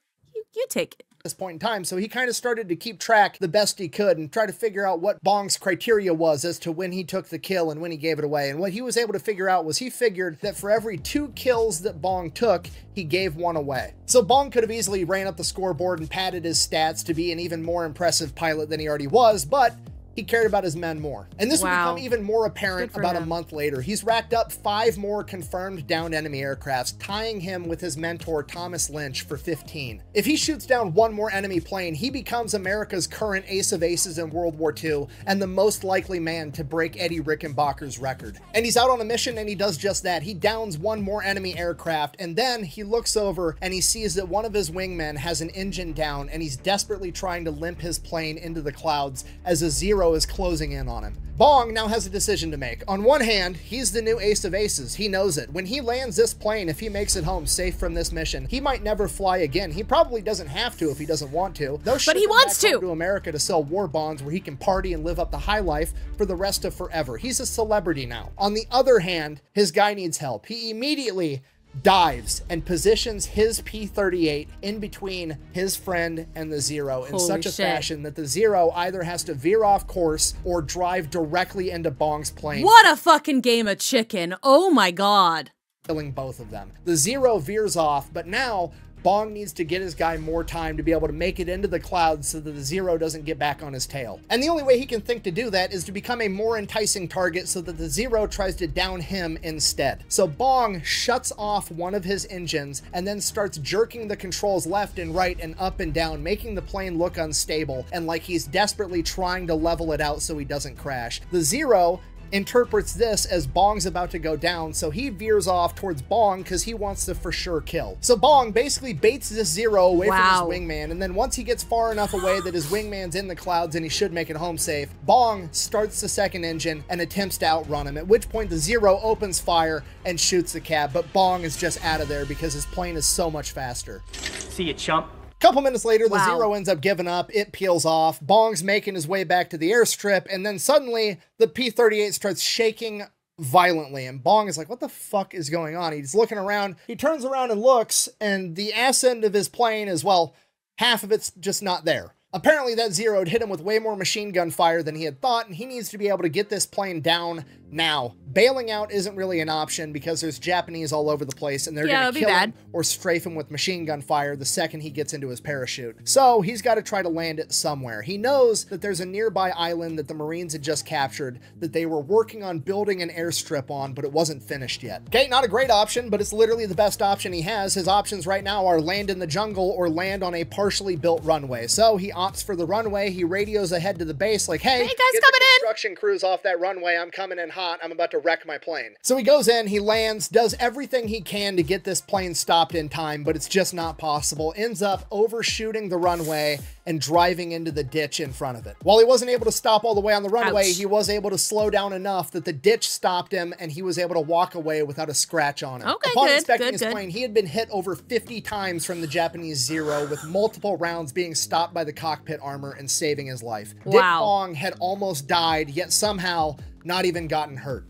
Speaker 1: you take it?
Speaker 2: This point in time, so he kind of started to keep track the best he could and try to figure out what Bong's criteria was as to when he took the kill and when he gave it away. And what he was able to figure out was he figured that for every 2 kills that Bong took, he gave 1 away. So Bong could have easily ran up the scoreboard and padded his stats to be an even more impressive pilot than he already was, but he cared about his men more. And this would become even more apparent about a month later. He's racked up 5 more confirmed downed enemy aircrafts, tying him with his mentor, Thomas Lynch, for 15. If he shoots down 1 more enemy plane, he becomes America's current ace of aces in World War II and the most likely man to break Eddie Rickenbacker's record. And he's out on a mission and he does just that. He downs 1 more enemy aircraft, and then he looks over and he sees that one of his wingmen has an engine down and he's desperately trying to limp his plane into the clouds as a Zero is closing in on him. Bong now has a decision to make. On one hand, he's the new ace of aces. He knows it. When he lands this plane, if he makes it home safe from this mission, he might never fly again. He probably doesn't have to if he doesn't want to.
Speaker 1: But he wants to
Speaker 2: America to sell war bonds where he can party and live up the high life for the rest of forever. He's a celebrity now. On the other hand, his guy needs help. He immediately dives and positions his P-38 in between his friend and the Zero in such a fashion that the Zero either has to veer off course or drive directly into Bong's plane.
Speaker 1: What a fucking game of chicken. Oh my god.
Speaker 2: Killing both of them. The Zero veers off, but now Bong needs to get his guy more time to be able to make it into the clouds so that the Zero doesn't get back on his tail. And the only way he can think to do that is to become a more enticing target so that the Zero tries to down him instead. So Bong shuts off one of his engines and then starts jerking the controls left and right and up and down, making the plane look unstable and like he's desperately trying to level it out so he doesn't crash. The Zero interprets this as Bong's about to go down, so he veers off towards Bong because he wants the for sure kill. So Bong basically baits this Zero away from his wingman, and then once he gets far enough away that his wingman's in the clouds and he should make it home safe, Bong starts the second engine and attempts to outrun him, at which point the Zero opens fire and shoots the cab, but Bong is just out of there because his plane is so much faster.
Speaker 9: See you, chump.
Speaker 2: Couple minutes later, the
Speaker 1: Wow.
Speaker 2: Zero ends up giving up. It peels off. Bong's making his way back to the airstrip, and then suddenly the P-38 starts shaking violently, and Bong is like, what the fuck is going on? He's looking around. He turns around and looks, and the ass end of his plane is, well, half of it's just not there. Apparently that Zero had hit him with way more machine gun fire than he had thought, and he needs to be able to get this plane down now. Bailing out isn't really an option because there's Japanese all over the place, and they're going to kill him or strafe him with machine gun fire the second he gets into his parachute. So he's got to try to land it somewhere. He knows that there's a nearby island that the Marines had just captured that they were working on building an airstrip on, but it wasn't finished yet. Okay, not a great option, but it's literally the best option he has. His options right now are land in the jungle or land on a partially built runway. So he opts for the runway. He radios ahead to the base like, hey,
Speaker 1: guys,
Speaker 2: get
Speaker 1: coming
Speaker 2: the construction crews off that runway. I'm coming in hot. I'm about to wreck my plane. So he goes in, he lands, does everything he can to get this plane stopped in time, but it's just not possible. Ends up overshooting the runway and driving into the ditch in front of it. While he wasn't able to stop all the way on the runway,
Speaker 1: Ouch.
Speaker 2: he was able to slow down enough that the ditch stopped him and he was able to walk away without a scratch on him.
Speaker 1: Okay,
Speaker 2: Upon
Speaker 1: good,
Speaker 2: inspecting
Speaker 1: good,
Speaker 2: his
Speaker 1: good.
Speaker 2: plane, he had been hit over 50 times from the Japanese Zero, with multiple rounds being stopped by the cockpit armor and saving his life. Dick
Speaker 1: Wow.
Speaker 2: Bong had almost died, yet somehow not even gotten hurt.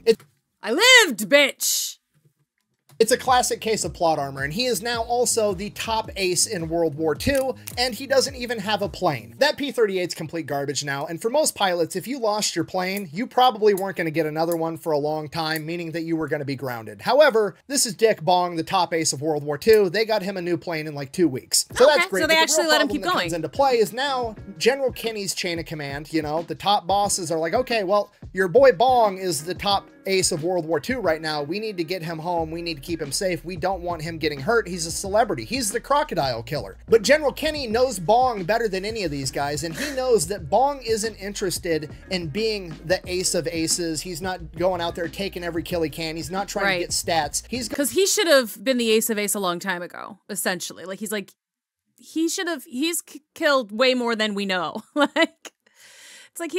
Speaker 1: I lived, bitch.
Speaker 2: It's a classic case of plot armor, and he is now also the top ace in World War II, and he doesn't even have a plane. That P-38's complete garbage now, and for most pilots, if you lost your plane, you probably weren't going to get another one for a long time, meaning that you were going to be grounded. However, this is Dick Bong, the top ace of World War II. They got him a new plane in like 2 weeks. So
Speaker 1: Okay,
Speaker 2: that's great.
Speaker 1: so they
Speaker 2: but the
Speaker 1: actually
Speaker 2: real
Speaker 1: let him
Speaker 2: problem
Speaker 1: keep
Speaker 2: that
Speaker 1: going.
Speaker 2: comes into play is now General Kinney's chain of command. You know, the top bosses are like, okay, well, your boy Bong is the top ace of World War II right now. We need to get him home. We need to keep him safe. We don't want him getting hurt. He's a celebrity. He's the crocodile killer. But General Kinney knows Bong better than any of these guys, and he knows that Bong isn't interested in being the ace of aces. He's not going out there taking every kill he can. He's not trying to get stats.
Speaker 1: Because he should have been the ace of ace a long time ago, essentially. Like, he's killed way more than we know. Like, it's like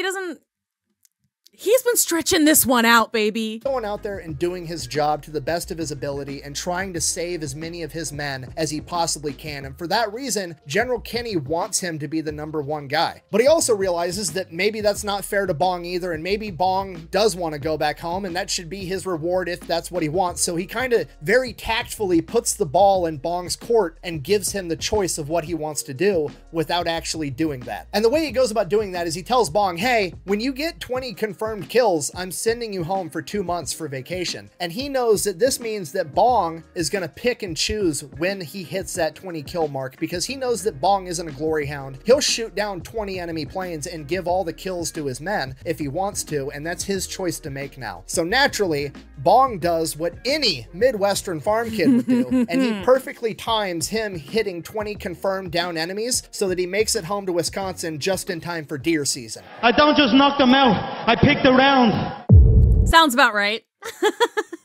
Speaker 1: he's been stretching this one out, baby.
Speaker 2: Going out there and doing his job to the best of his ability and trying to save as many of his men as he possibly can. And for that reason, General Kinney wants him to be the #1 guy. But he also realizes that maybe that's not fair to Bong either, and maybe Bong does want to go back home, and that should be his reward if that's what he wants. So he kind of very tactfully puts the ball in Bong's court and gives him the choice of what he wants to do without actually doing that. And the way he goes about doing that is he tells Bong, hey, when you get 20 confirmed kills, I'm sending you home for 2 months for vacation. And he knows that this means that Bong is going to pick and choose when he hits that 20 kill mark, because he knows that Bong isn't a glory hound. He'll shoot down 20 enemy planes and give all the kills to his men if he wants to, and that's his choice to make now. So naturally, Bong does what any Midwestern farm kid would do, and he perfectly times him hitting 20 confirmed down enemies so that he makes it home to Wisconsin just in time for deer season.
Speaker 9: I don't just knock them out, I pick the round.
Speaker 1: Sounds about right.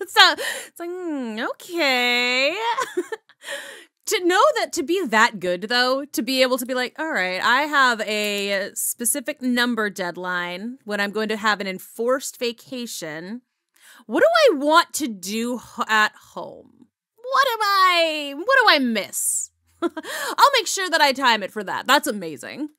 Speaker 1: It's like, okay. To know that, to be that good, though, to be able to be like, all right, I have a specific number deadline when I'm going to have an enforced vacation. What do I want to do at home? What do I miss? I'll make sure that I time it for that. That's amazing.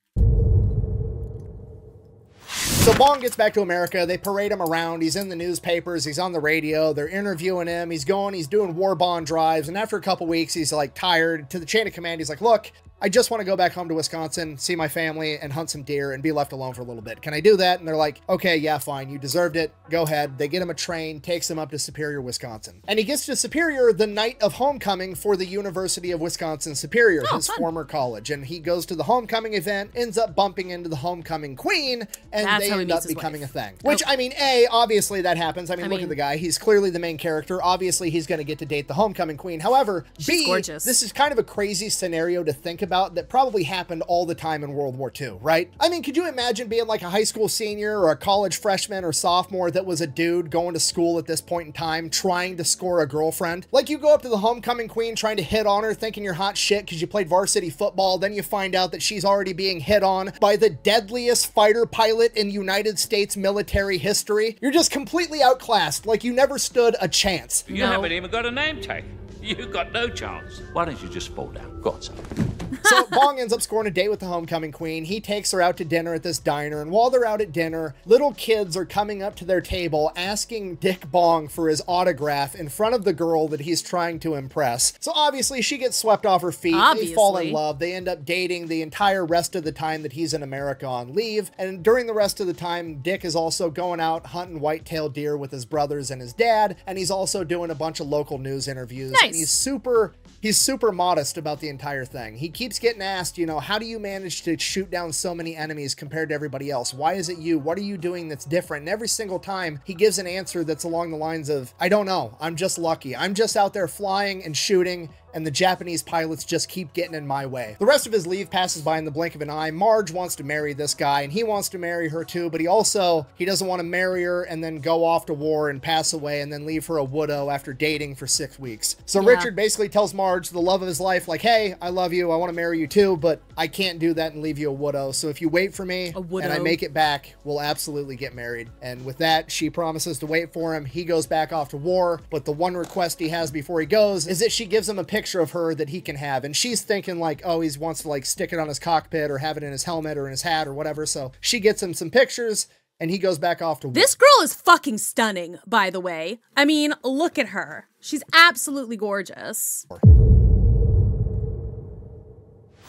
Speaker 2: So Bong gets back to America. They parade him around. He's in the newspapers. He's on the radio. They're interviewing him. He's doing war bond drives. And after a couple weeks, he's like tired. To the chain of command, he's like, look, I just want to go back home to Wisconsin, see my family, and hunt some deer and be left alone for a little bit. Can I do that? And they're like, okay, yeah, fine. You deserved it. Go ahead. They get him a train, takes him up to Superior, Wisconsin. And he gets to Superior the night of homecoming for the University of Wisconsin Superior, his former college. And he goes to the homecoming event, ends up bumping into the homecoming queen, and they end up becoming a thing. Which, I mean, A, obviously that happens. I mean, look at the guy. He's clearly the main character. Obviously, he's going to get to date the homecoming queen. However, B,
Speaker 1: gorgeous.
Speaker 2: This is kind of a crazy scenario to think about that probably happened all the time in World War II, right? I mean, could you imagine being like a high school senior or a college freshman or sophomore that was a dude going to school at this point in time trying to score a girlfriend? Like, you go up to the homecoming queen trying to hit on her thinking you're hot shit because you played varsity football, then you find out that she's already being hit on by the deadliest fighter pilot in United States military history. You're just completely outclassed, like you never stood a chance.
Speaker 10: You haven't even got a name tag. You've got no chance. Why don't you just fall down? Go on, son.
Speaker 2: So Bong ends up scoring a date with the homecoming queen. He takes her out to dinner at this diner, and while they're out at dinner, little kids are coming up to their table asking Dick Bong for his autograph in front of the girl that he's trying to impress. So obviously she gets swept off her feet. They fall in love. They end up dating the entire rest of the time that he's in America on leave. And during the rest of the time, Dick is also going out hunting white-tailed deer with his brothers and his dad, and he's also doing a bunch of local news interviews.
Speaker 1: Nice.
Speaker 2: And he's super modest about the entire thing. He keeps getting asked, you know, how do you manage to shoot down so many enemies compared to everybody else? Why is it you? What are you doing that's different? And every single time he gives an answer that's along the lines of, I don't know, I'm just lucky. I'm just out there flying and shooting, and the Japanese pilots just keep getting in my way. The rest of his leave passes by in the blink of an eye. Marge wants to marry this guy, and he wants to marry her too, but he doesn't want to marry her and then go off to war and pass away and then leave her a widow after dating for 6 weeks. So Richard basically tells Marge, the love of his life, like, hey, I love you, I want to marry you too, but I can't do that and leave you a widow. So if you wait for me and I make it back, we'll absolutely get married. And with that, she promises to wait for him. He goes back off to war, but the one request he has before he goes is that she gives him a picture of her that he can have, and she's thinking like, oh, he wants to like stick it on his cockpit or have it in his helmet or in his hat or whatever. So she gets him some pictures and he goes back off to war. This
Speaker 1: girl is fucking stunning, by the way. I mean, look at her. She's absolutely gorgeous.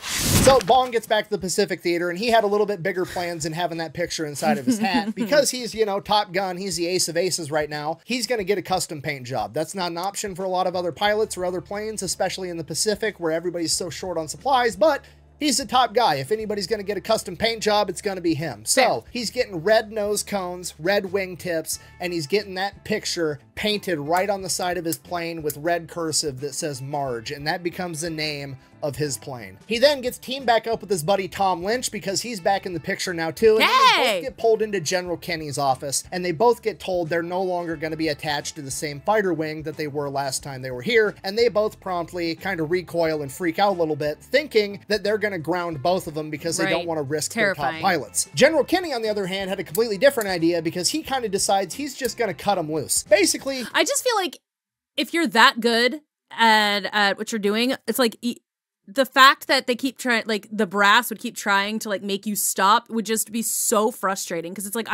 Speaker 2: So Bong gets back to the Pacific Theater, and he had a little bit bigger plans than having that picture inside of his hat. Because he's, you know, Top Gun, he's the ace of aces right now, he's going to get a custom paint job. That's not an option for a lot of other pilots or other planes, especially in the Pacific where everybody's so short on supplies, but he's the top guy. If anybody's going to get a custom paint job, it's going to be him. So he's getting red nose cones, red wing tips, and he's getting that picture painted right on the side of his plane with red cursive that says Marge, and that becomes the name of his plane. He then gets teamed back up with his buddy Tom Lynch because he's back in the picture now too, and they both get pulled into General Kenny's office, and they both get told they're no longer going to be attached to the same fighter wing that they were last time they were here, and they both promptly kind of recoil and freak out a little bit, thinking that they're going to ground both of them because they don't want to risk their top pilots. General Kenny, on the other hand, had a completely different idea because he kind of decides he's just going to cut them loose. Basically,
Speaker 1: I just feel like if you're that good at what you're doing, it's like the fact that they keep trying, like the brass would keep trying to like make you stop would just be so frustrating, because it's like,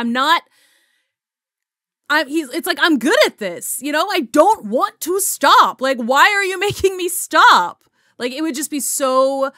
Speaker 1: it's like, I'm good at this, you know, I don't want to stop. Like, why are you making me stop? Like, it would just be so,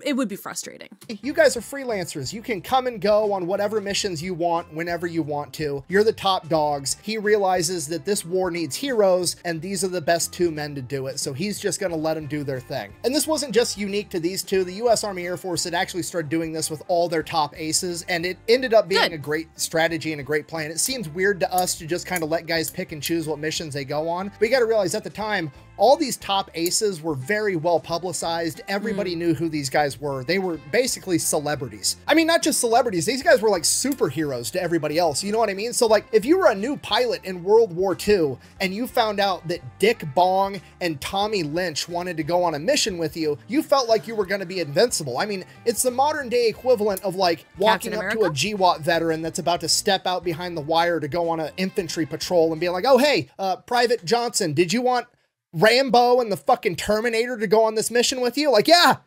Speaker 1: it would be frustrating.
Speaker 2: You guys are freelancers. You can come and go on whatever missions you want whenever you want to. You're the top dogs. He realizes that this war needs heroes, and these are the best two men to do it. So he's just going to let them do their thing. And this wasn't just unique to these two. The U.S. Army Air Force had actually started doing this with all their top aces, and it ended up being a great strategy and a great plan. It seems weird to us to just kind of let guys pick and choose what missions they go on. But you got to realize at the time, all these top aces were very well publicized. Everybody knew who these guys were. They were basically celebrities. I mean, not just celebrities. These guys were like superheroes to everybody else. You know what I mean? So like, if you were a new pilot in World War II and you found out that Dick Bong and Tommy Lynch wanted to go on a mission with you, you felt like you were going to be invincible. I mean, it's the modern day equivalent of like walking up to a GWAT veteran that's about to step out behind the wire to go on an infantry patrol and be like, oh, hey, Private Johnson, did you want Rambo and the fucking Terminator to go on this mission with you? Like, yeah,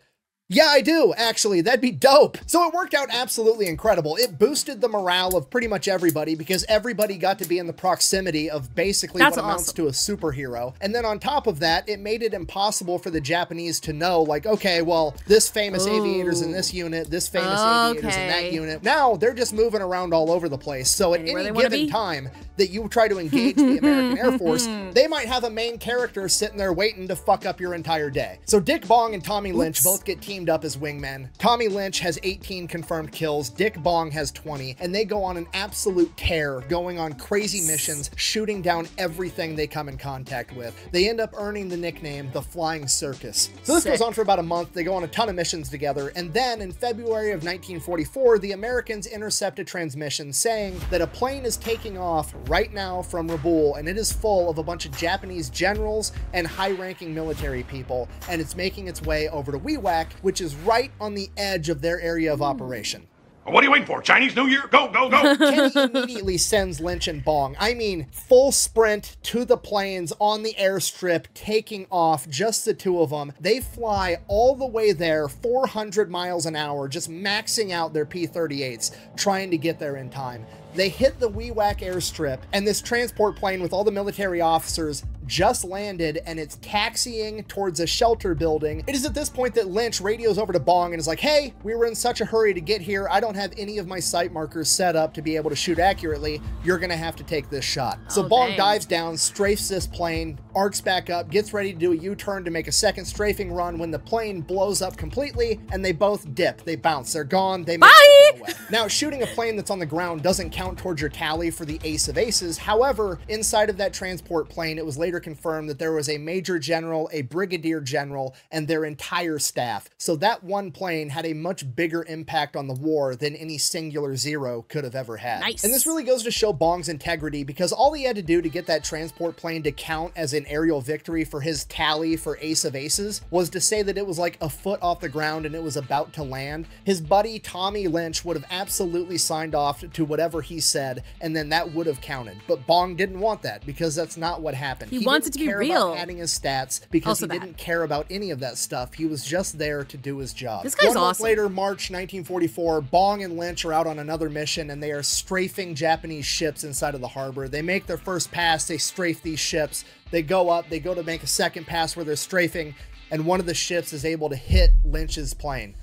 Speaker 2: I do, actually. That'd be dope. So it worked out absolutely incredible. It boosted the morale of pretty much everybody because everybody got to be in the proximity of basically what amounts to a superhero. And then on top of that, it made it impossible for the Japanese to know, like, okay, well, this famous aviator's in this unit, this famous aviator's in that unit. Now they're just moving around all over the place. So at any given time that you try to engage the American Air Force, they might have a main character sitting there waiting to fuck up your entire day. So Dick Bong and Tommy Lynch both get teamed up as wingmen. Tommy Lynch has 18 confirmed kills. Dick Bong has 20, and they go on an absolute tear, going on crazy missions, shooting down everything they come in contact with. They end up earning the nickname the Flying Circus. So this goes on for about a month. They go on a ton of missions together, and then in February of 1944, the Americans intercept a transmission saying that a plane is taking off right now from Rabaul, and it is full of a bunch of Japanese generals and high-ranking military people, and it's making its way over to Wewak, which is right on the edge of their area of operation.
Speaker 4: What are you waiting for? Chinese New Year? Go, go, go!
Speaker 2: Kenny immediately sends Lynch and Bong, I mean, full sprint to the planes on the airstrip, taking off, just the two of them. They fly all the way there, 400 miles an hour, just maxing out their P-38s, trying to get there in time. They hit the Wee-Wack airstrip, and this transport plane with all the military officers just landed, and it's taxiing towards a shelter building. It is at this point that Lynch radios over to Bong and is like, hey, we were in such a hurry to get here. I don't have any of my sight markers set up to be able to shoot accurately. You're gonna have to take this shot. So Bong dives down, strafes this plane, arcs back up, gets ready to do a U-turn to make a second strafing run when the plane blows up completely, and they both dip. They bounce. They're gone. They make it away. Now, shooting a plane that's on the ground doesn't count towards your tally for the ace of aces. However, inside of that transport plane, it was later confirmed that there was a major general, a brigadier general, and their entire staff. So that one plane had a much bigger impact on the war than any singular zero could have ever had.
Speaker 1: Nice.
Speaker 2: And this really goes to show Bong's integrity, because all he had to do to get that transport plane to count as an aerial victory for his tally for ace of aces was to say that it was like a foot off the ground and it was about to land. His buddy Tommy Lynch would have absolutely signed off to whatever he said, and then that would have counted. But Bong didn't want that, because that's not what happened.
Speaker 1: He wants it to be real.
Speaker 2: About adding his stats because
Speaker 1: Also
Speaker 2: he didn't care about any of that stuff. He was just there to do his job.
Speaker 1: This guy's
Speaker 2: 1 month
Speaker 1: awesome.
Speaker 2: later, March 1944, Bong and Lynch are out on another mission, and they are strafing Japanese ships inside of the harbor. They make their first pass, they strafe these ships, they go up, they go to make a second pass where they're strafing, and one of the ships is able to hit Lynch's plane.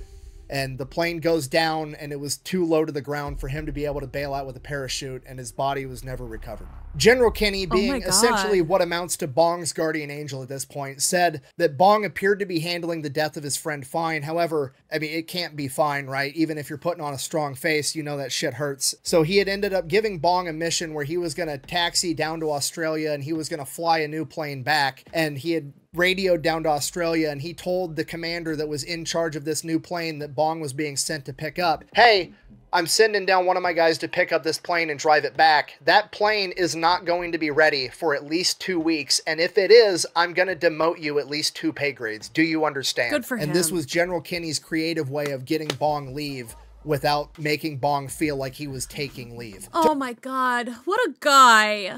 Speaker 2: And the plane goes down, and it was too low to the ground for him to be able to bail out with a parachute, and his body was never recovered. General Kenny, being essentially what amounts to Bong's guardian angel at this point, said that Bong appeared to be handling the death of his friend fine. However, I mean, it can't be fine, right? Even if you're putting on a strong face, you know that shit hurts. So he had ended up giving Bong a mission where he was going to taxi down to Australia, and he was going to fly a new plane back, and he had radioed down to Australia, and he told the commander that was in charge of this new plane that Bong was being sent to pick up, hey, I'm sending down one of my guys to pick up this plane and drive it back. That plane is not going to be ready for at least 2 weeks, and if it is, I'm going to demote you at least 2 pay grades. Do you understand?
Speaker 1: Good for him.
Speaker 2: And this was General Kenny's creative way of getting Bong leave without making Bong feel like he was taking leave.
Speaker 1: Oh my god, what a guy.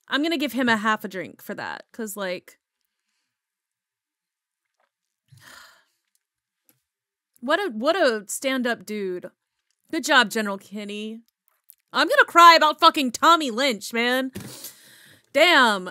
Speaker 1: I'm gonna give him a half a drink for that, because like, what a stand-up dude. Good job, General Kenny. I'm gonna cry about fucking Tommy Lynch, man. Damn.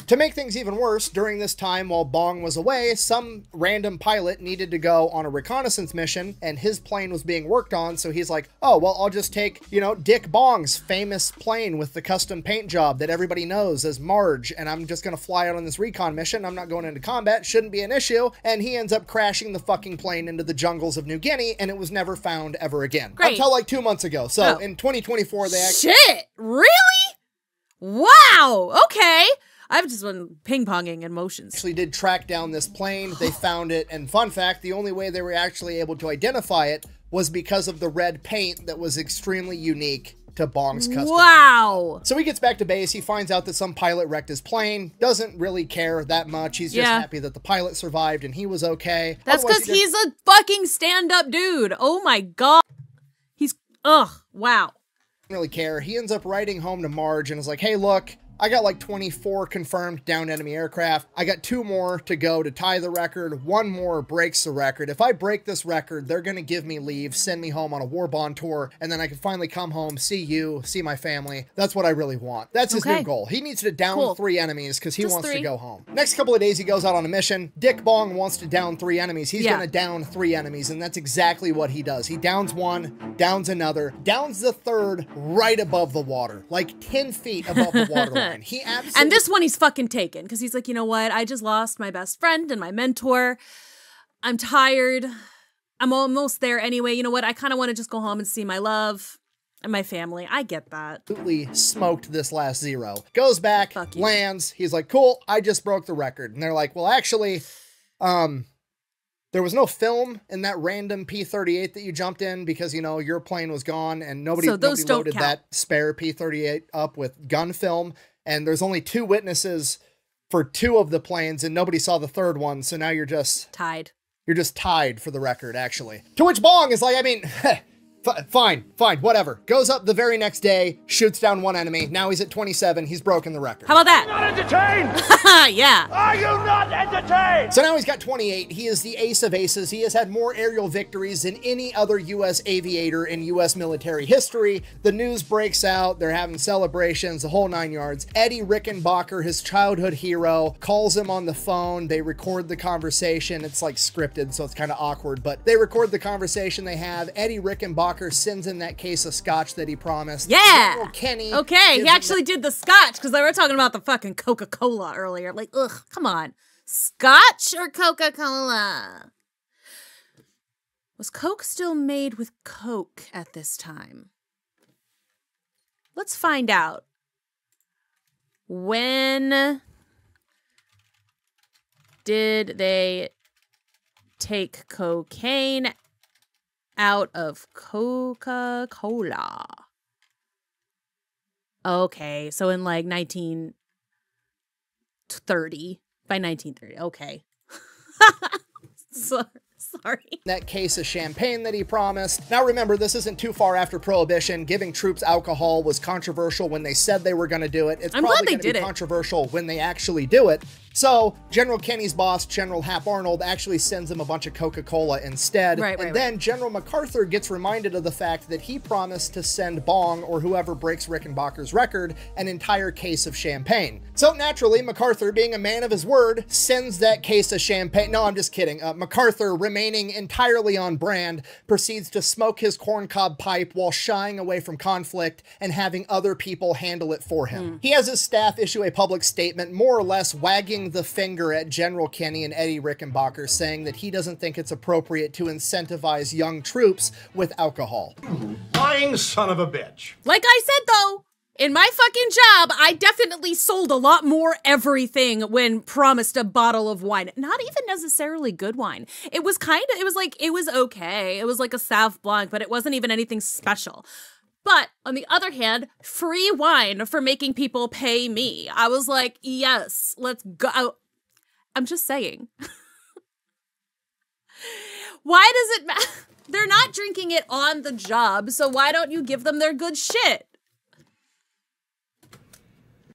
Speaker 2: To make things even worse, during this time while Bong was away, some random pilot needed to go on a reconnaissance mission, and his plane was being worked on, so he's like, oh, well, I'll just take, you know, Dick Bong's famous plane with the custom paint job that everybody knows as Marge, and I'm just gonna fly out on this recon mission. I'm not going into combat, shouldn't be an issue, and he ends up crashing the fucking plane into the jungles of New Guinea, and it was never found ever again.
Speaker 1: Great.
Speaker 2: Until like 2 months ago. So in 2024, they actually—
Speaker 1: Shit! Really? Wow! Okay. I've just been ping-ponging emotions.
Speaker 2: Actually did track down this plane. They found it, and fun fact, the only way they were actually able to identify it was because of the red paint that was extremely unique to Bong's custom.
Speaker 1: Wow.
Speaker 2: So he gets back to base. He finds out that some pilot wrecked his plane. Doesn't really care that much. He's just happy that the pilot survived and he was okay.
Speaker 1: That's because he's a fucking stand-up dude. Oh my god. He's, ugh, wow.
Speaker 2: Doesn't really care. He ends up writing home to Marge and is like, hey, look, I got like 24 confirmed downed enemy aircraft. I got 2 more to go to tie the record. 1 more breaks the record. If I break this record, they're going to give me leave, send me home on a war bond tour, and then I can finally come home, see you, see my family. That's what I really want. That's his new goal. He needs to down 3 enemies because he wants to go home. Next couple of days, he goes out on a mission. Dick Bong wants to down 3 enemies. He's going to down 3 enemies, and that's exactly what he does. He downs 1, downs another, downs the 3rd right above the water, like 10 feet above the waterline. He absolutely—
Speaker 1: And this one he's fucking taken because he's like, you know what? I just lost my best friend and my mentor. I'm tired. I'm almost there anyway. You know what? I kind of want to just go home and see my love and my family. I get that.
Speaker 2: Absolutely smoked this last 0. Goes back, lands. He's like, cool, I just broke the record. And they're like, well, actually, there was no film in that random P-38 that you jumped in because, you know, your plane was gone and nobody loaded that spare P-38 up with gun film. And there's only 2 witnesses for 2 of the planes, and nobody saw the 3rd one, so now you're just—
Speaker 1: tied.
Speaker 2: You're just tied for the record, actually. To which Bong is like, I mean, Fine, whatever. Goes up the very next day, shoots down one enemy. Now he's at 27. He's broken the record.
Speaker 1: How about that?
Speaker 4: Not entertained!
Speaker 1: Yeah.
Speaker 4: Are you not entertained?
Speaker 2: So now he's got 28. He is the ace of aces. He has had more aerial victories than any other U.S. aviator in U.S. military history. The news breaks out. They're having celebrations, the whole 9 yards. Eddie Rickenbacker, his childhood hero, calls him on the phone. They record the conversation. It's like scripted, so it's kind of awkward, but they record the conversation they have. Eddie Rickenbacker sends in that case of scotch that he promised.
Speaker 1: Yeah.
Speaker 2: General Kenny.
Speaker 1: Okay, he actually did the scotch because they were talking about the fucking Coca-Cola earlier. Like, ugh, come on. Scotch or Coca-Cola? Was Coke still made with Coke at this time? Let's find out. When did they take cocaine out of Coca-Cola? Okay, so in like 1930. By 1930, okay. Sorry.
Speaker 2: That case of champagne that he promised. Now remember, this isn't too far after Prohibition. Giving troops alcohol was controversial when they said they were going to do it. It's probably going to be controversial when they actually do it. So General Kenny's boss, General Hap Arnold, actually sends him a bunch of Coca-Cola instead. And then General MacArthur gets reminded of the fact that he promised to send Bong, or whoever breaks Rickenbacker's record, an entire case of champagne. So naturally, MacArthur, being a man of his word, sends that case of champagne. No, I'm just kidding. MacArthur, remaining entirely on brand, proceeds to smoke his corncob pipe while shying away from conflict and having other people handle it for him. He has his staff issue a public statement, more or less wagging the finger at General Kenny and Eddie Rickenbacker, saying that he doesn't think it's appropriate to incentivize young troops with alcohol.
Speaker 4: Lying son of a bitch.
Speaker 1: Like I said, though, in my fucking job, I definitely sold a lot more everything when promised a bottle of wine. Not even necessarily good wine. It was it was okay. It was like a Sauv Blanc, but it wasn't even anything special. But on the other hand, free wine for making people pay me. I was like, yes, let's go. I'm just saying. Why does it matter? They're not drinking it on the job, so why don't you give them their good shit?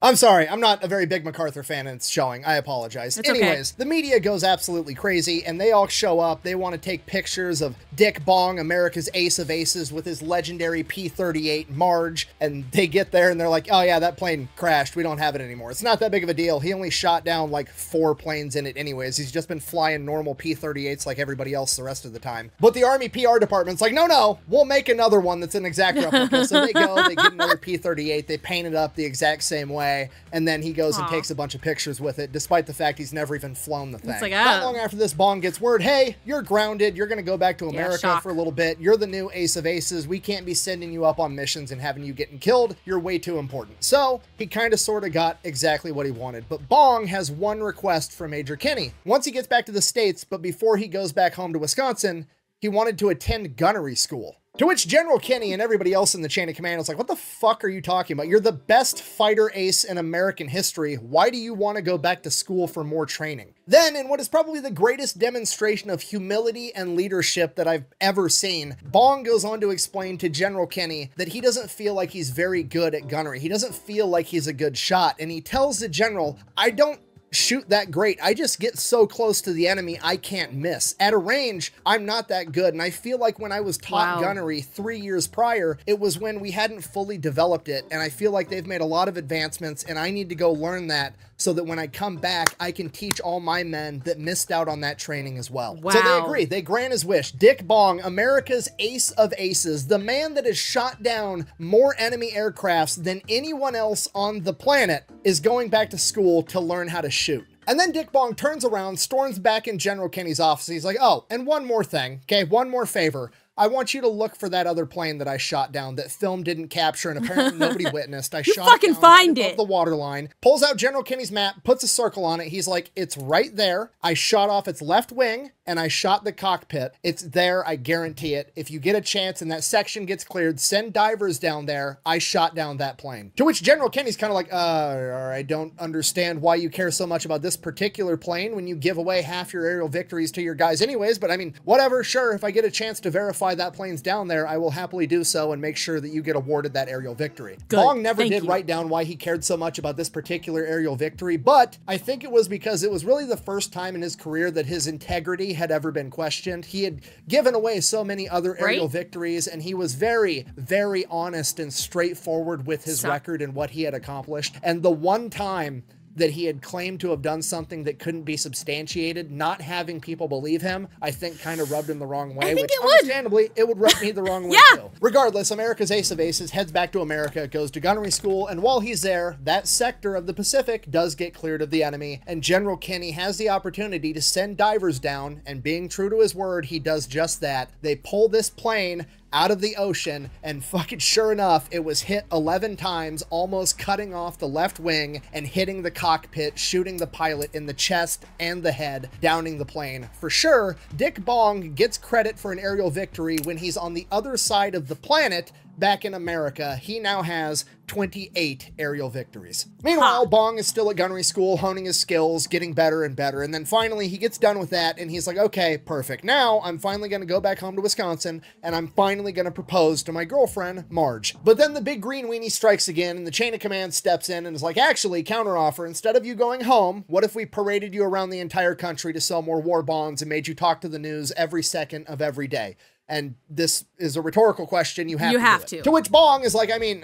Speaker 2: I'm sorry, I'm not a very big MacArthur fan and it's showing. I apologize. Anyways, the media goes absolutely crazy and they all show up. They want to take pictures of Dick Bong, America's ace of aces, with his legendary P-38 Marge. And they get there and they're like, oh yeah, that plane crashed. We don't have it anymore. It's not that big of a deal. He only shot down like 4 planes in it anyways. He's just been flying normal P-38s like everybody else the rest of the time. But the Army PR department's like, no, we'll make another one that's an exact replica. So they go, they get another P-38, they paint it up the exact same way. And then he goes and takes a bunch of pictures with it, despite the fact he's never even flown the thing.
Speaker 1: It's like,
Speaker 2: Not long after this, Bong gets word, hey, you're grounded. You're going to go back to America for a little bit. You're the new ace of aces. We can't be sending you up on missions and having you getting killed. You're way too important. So he kind of sort of got exactly what he wanted. But Bong has one request from Major Kenny. Once he gets back to the States, but before he goes back home to Wisconsin, he wanted to attend gunnery school. To which General Kenny and everybody else in the chain of command was like, what the fuck are you talking about? You're the best fighter ace in American history. Why do you want to go back to school for more training? Then, in what is probably the greatest demonstration of humility and leadership that I've ever seen, Bong goes on to explain to General Kenny that he doesn't feel like he's very good at gunnery. He doesn't feel like he's a good shot. And he tells the general, I don't shoot that great. I just get so close to the enemy, I can't miss. At a range, I'm not that good. And I feel like when I was taught gunnery 3 years prior, it was when we hadn't fully developed it. And I feel like they've made a lot of advancements and I need to go learn that so that when I come back, I can teach all my men that missed out on that training as well. So they agree. They grant his wish. Dick Bong, America's ace of aces, the man that has shot down more enemy aircrafts than anyone else on the planet, is going back to school to learn how to shoot. And then Dick Bong turns around, storms back in General Kenny's office. He's like, oh, and one more thing, okay? One more favor. I want you to look for that other plane that I shot down that film didn't capture and apparently nobody witnessed. I shot it down above the waterline. Pulls out General Kenny's map, puts a circle on it. He's like, it's right there. I shot off its left wing and I shot the cockpit. It's there. I guarantee it. If you get a chance and that section gets cleared, send divers down there. I shot down that plane. To which General Kenny's kind of like, I don't understand why you care so much about this particular plane when you give away half your aerial victories to your guys anyways. But I mean, whatever, sure. If I get a chance to verify verify that plane's down there, I will happily do so and make sure that you get awarded that aerial victory.
Speaker 1: Good.
Speaker 2: Bong never
Speaker 1: Thank
Speaker 2: did
Speaker 1: you.
Speaker 2: write down why he cared so much about this particular aerial victory, but I think it was because it was really the first time in his career that his integrity had ever been questioned. He had given away so many other aerial victories, and he was very, very honest and straightforward with his record and what he had accomplished. And the one time that he had claimed to have done something that couldn't be substantiated, not having people believe him, I think kind of rubbed him the wrong way, which understandably, it would rub me the wrong way too. Regardless, America's Ace of Aces heads back to America, goes to gunnery school, and while he's there, that sector of the Pacific does get cleared of the enemy, and General Kinney has the opportunity to send divers down, and being true to his word, he does just that. They pull this plane out of the ocean, and fucking sure enough, it was hit 11 times, almost cutting off the left wing and hitting the cockpit, shooting the pilot in the chest and the head, downing the plane. For sure, Dick Bong gets credit for an aerial victory when he's on the other side of the planet. Back in America, he now has 28 aerial victories. Meanwhile, Bong is still at gunnery school, honing his skills, getting better and better, and then finally he gets done with that, and he's like, okay, perfect. Now, I'm finally going to go back home to Wisconsin, and I'm finally going to propose to my girlfriend, Marge. But then the big green weenie strikes again, and the chain of command steps in and is like, actually, counteroffer, instead of you going home, what if we paraded you around the entire country to sell more war bonds and made you talk to the news every second of every day? And this is a rhetorical question. You have to. To which Bong is like, I mean,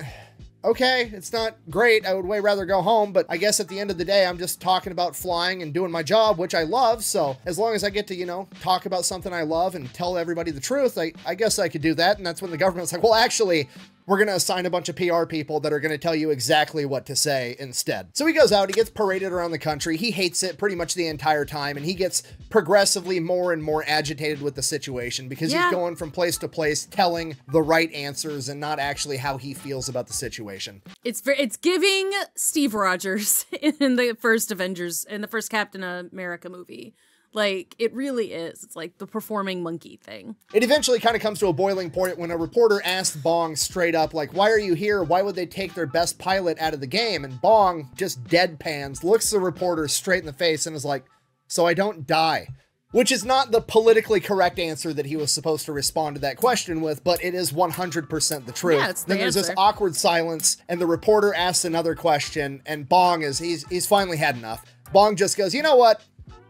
Speaker 2: okay, it's not great. I would way rather go home, but I guess at the end of the day, I'm just talking about flying and doing my job, which I love. So as long as I get to, you know, talk about something I love and tell everybody the truth, I guess I could do that. And that's when the government's like, well, actually, we're going to assign a bunch of PR people that are going to tell you exactly what to say instead. So he goes out, he gets paraded around the country. He hates it pretty much the entire time, and he gets progressively more and more agitated with the situation because he's going from place to place telling the right answers and not actually how he feels about the situation.
Speaker 1: It's giving Steve Rogers in the first Avengers, in the first Captain America movie. Like, it really is. It's like the performing monkey thing.
Speaker 2: It eventually kind of comes to a boiling point when a reporter asks Bong straight up, like, why are you here? Why would they take their best pilot out of the game? And Bong just deadpans, looks the reporter straight in the face and is like, so I don't die. Which is not the politically correct answer that he was supposed to respond to that question with, but it is 100% the truth.
Speaker 1: Yeah, it's the
Speaker 2: Then there's
Speaker 1: answer.
Speaker 2: this awkward silence, and the reporter asks another question, and Bong he's finally had enough. Bong just goes, you know what?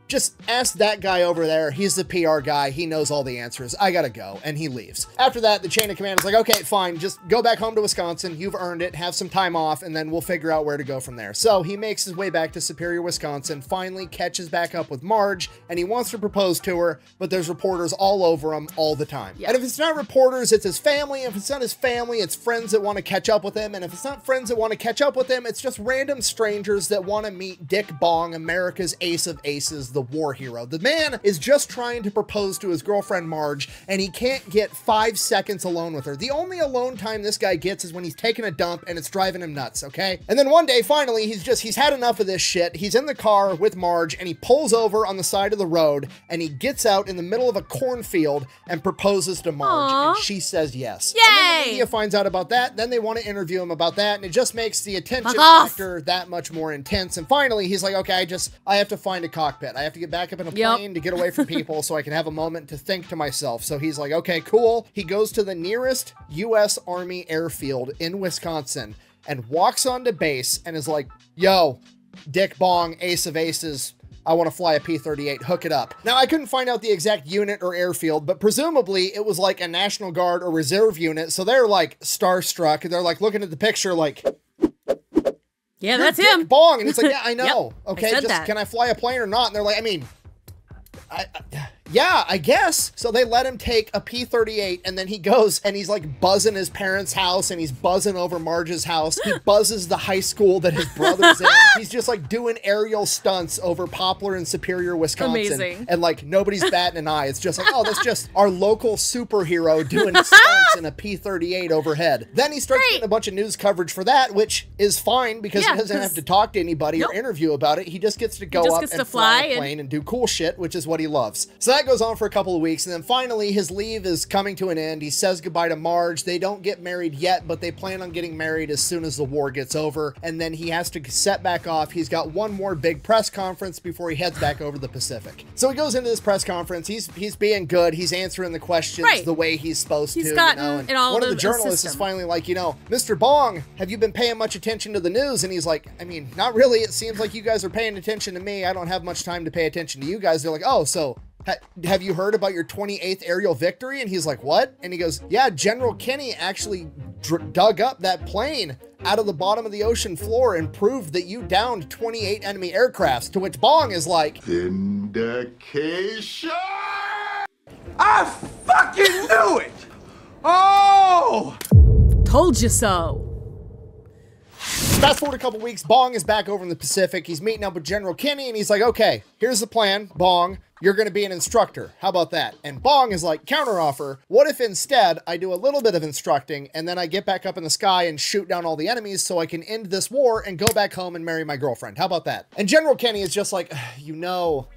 Speaker 2: Just ask that guy over there. He's the PR guy. He knows all the answers. I gotta go. And he leaves. After that, the chain of command is like, okay, fine. Just go back home to Wisconsin. You've earned it. Have some time off, and then we'll figure out where to go from there. So he makes his way back to Superior, Wisconsin, finally catches back up with Marge, and he wants to propose to her, but there's reporters all over him all the time. And if it's not reporters, it's his family. If it's not his family, it's friends that want to catch up with him. And if it's not friends that want to catch up with him, it's just random strangers that want to meet Dick Bong, America's Ace of Aces, the war hero. The man is just trying to propose to his girlfriend Marge, and he can't get 5 seconds alone with her. The only alone time this guy gets is when he's taking a dump, and it's driving him nuts, okay? And then one day, finally, he's had enough of this shit. He's in the car with Marge, and he pulls over on the side of the road, and he gets out in the middle of a cornfield and proposes to Marge, and she says yes.
Speaker 1: Yay!
Speaker 2: And then the media finds out about that, then they want to interview him about that, and it just makes the attention factor that much more intense. And finally, he's like, okay, I have to find a cockpit. I have to get back up in a plane to get away from people so I can have a moment to think to myself. So he's like, okay, cool. He goes to the nearest U.S. Army airfield in Wisconsin and walks onto base and is like, yo, Dick Bong, Ace of Aces, I want to fly a P-38, hook it up. Now, I couldn't find out the exact unit or airfield, but presumably it was like a National Guard or Reserve unit, so they're like starstruck. They're like looking at the picture like,
Speaker 1: yeah, that's
Speaker 2: Dick
Speaker 1: him.
Speaker 2: Bong. And it's like, yeah, I know. Okay,
Speaker 1: I said that.
Speaker 2: Can I fly a plane or not? And they're like, I mean, yeah, I guess. So they let him take a P-38, and then he goes and he's like buzzing his parents' house, and he's buzzing over Marge's house. He buzzes the high school that his brother's in. He's just like doing aerial stunts over Poplar and Superior, Wisconsin.
Speaker 1: Amazing.
Speaker 2: And like nobody's batting an eye. It's just like, oh, that's just our local superhero doing stunts in a P-38 overhead. Then he starts getting a bunch of news coverage for that, which is fine because he doesn't have to talk to anybody or interview about it. He just gets to go up and fly a plane and do cool shit, which is what he loves. So that goes on for a couple of weeks, and then finally his leave is coming to an end. He says goodbye to Marge. They don't get married yet, but they plan on getting married as soon as the war gets over, and then he has to set back off. He's got one more big press conference before he heads back over the Pacific. So he goes into this press conference. He's being good. He's answering the questions the way he's supposed to.
Speaker 1: He's gotten
Speaker 2: and
Speaker 1: it all
Speaker 2: one of the
Speaker 1: the
Speaker 2: journalists
Speaker 1: system.
Speaker 2: is finally like, Mr. Bong, have you been paying much attention to the news? And he's like, I mean, not really. It seems like you guys are paying attention to me. I don't have much time to pay attention to you guys. They're like, oh, so have you heard about your 28th aerial victory? And he's like, what? And he goes, yeah, General Kenny actually dug up that plane out of the bottom of the ocean floor and proved that you downed 28 enemy aircrafts. To which Bong is like,
Speaker 4: Vindication!
Speaker 6: I fucking knew it! Oh!
Speaker 1: Told you so.
Speaker 2: Fast forward a couple weeks, Bong is back over in the Pacific. He's meeting up with General Kenny, and he's like, okay, here's the plan, Bong. You're going to be an instructor. How about that? And Bong is like, counteroffer, what if instead I do a little bit of instructing and then I get back up in the sky and shoot down all the enemies so I can end this war and go back home and marry my girlfriend? How about that? And General Kenny is just like, you know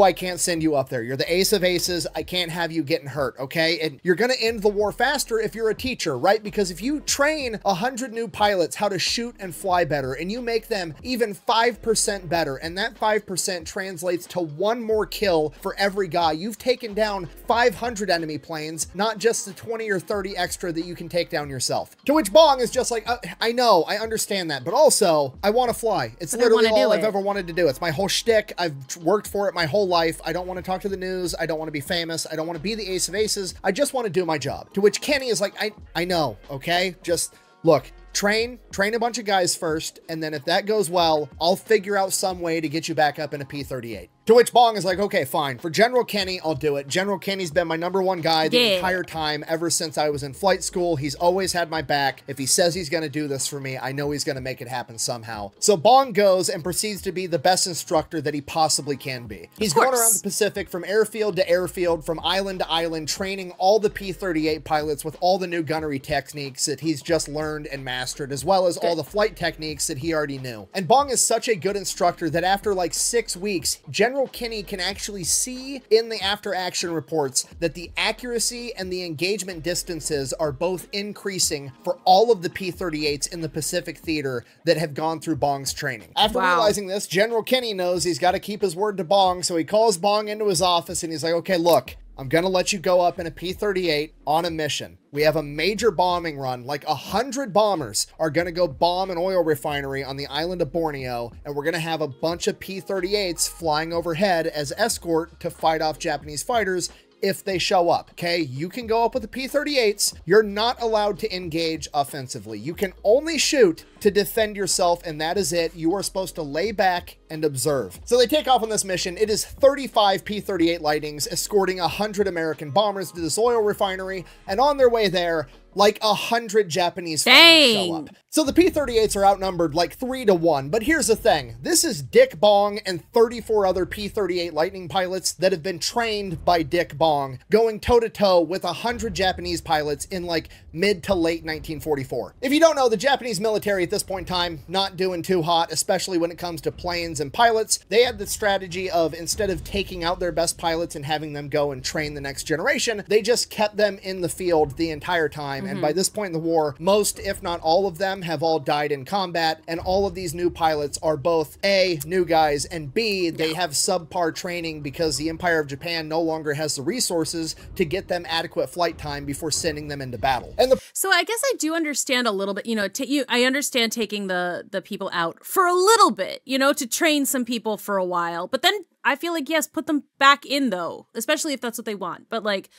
Speaker 2: I can't send you up there. You're the ace of aces. I can't have you getting hurt, okay? And you're going to end the war faster if you're a teacher, right? Because if you train 100 new pilots how to shoot and fly better, and you make them even 5% better, and that 5% translates to one more kill for every guy, you've taken down 500 enemy planes, not just the 20 or 30 extra that you can take down yourself. To which Bong is just like, I know, I understand that, but also, I want to fly. It's literally all I've ever wanted to do. It's my whole shtick. I've worked for it my whole life. I don't want to talk to the news. I don't want to be famous. I don't want to be the ace of aces. I just want to do my job. To which Kenny is like, I know, okay? Just look, train a bunch of guys first, and then if that goes well, I'll figure out some way to get you back up in a P-38. To which Bong is like, okay, fine. For General Kenny, I'll do it. General Kenny's been my #1 guy the entire time, ever since I was in flight school. He's always had my back. If he says he's going to do this for me, I know he's going to make it happen somehow. So Bong goes and proceeds to be the best instructor that he possibly can be. He's going around the Pacific from airfield to airfield, from island to island, training all the P-38 pilots with all the new gunnery techniques that he's just learned and mastered, as well as all the flight techniques that he already knew. And Bong is such a good instructor that after like 6 weeks, General Kenny can actually see in the after action reports that the accuracy and the engagement distances are both increasing for all of the P-38s in the Pacific theater that have gone through Bong's training. After realizing this, General Kenny knows he's got to keep his word to Bong, so he calls Bong into his office and he's like, okay, look, I'm going to let you go up in a P-38 on a mission. We have a major bombing run. Like 100 bombers are going to go bomb an oil refinery on the island of Borneo, and we're going to have a bunch of P-38s flying overhead as escort to fight off Japanese fighters if they show up, okay? You can go up with the P-38s. You're not allowed to engage offensively. You can only shoot to defend yourself, and that is it. You are supposed to lay back and observe. So they take off on this mission. It is 35 P-38 Lightnings escorting 100 American bombers to this oil refinery, and on their way there, like 100 Japanese fighters show up. So the P-38s are outnumbered like 3 to 1, but here's the thing. This is Dick Bong and 34 other P-38 Lightning pilots that have been trained by Dick Bong, going toe-to-toe with 100 Japanese pilots in like mid to late 1944. If you don't know, the Japanese military at this point in time, not doing too hot, especially when it comes to planes and pilots. They had the strategy of, instead of taking out their best pilots and having them go and train the next generation, they just kept them in the field the entire time. And by this point in the war, most, if not all of them, have all died in combat, and all of these new pilots are both A, new guys, and B, they have subpar training because the Empire of Japan no longer has the resources to get them adequate flight time before sending them into battle. And
Speaker 1: so I guess I do understand a little bit, you know, I understand taking the people out for a little bit, you know, to train some people for a while, but then I feel like, yes, put them back in though, especially if that's what they want. But like,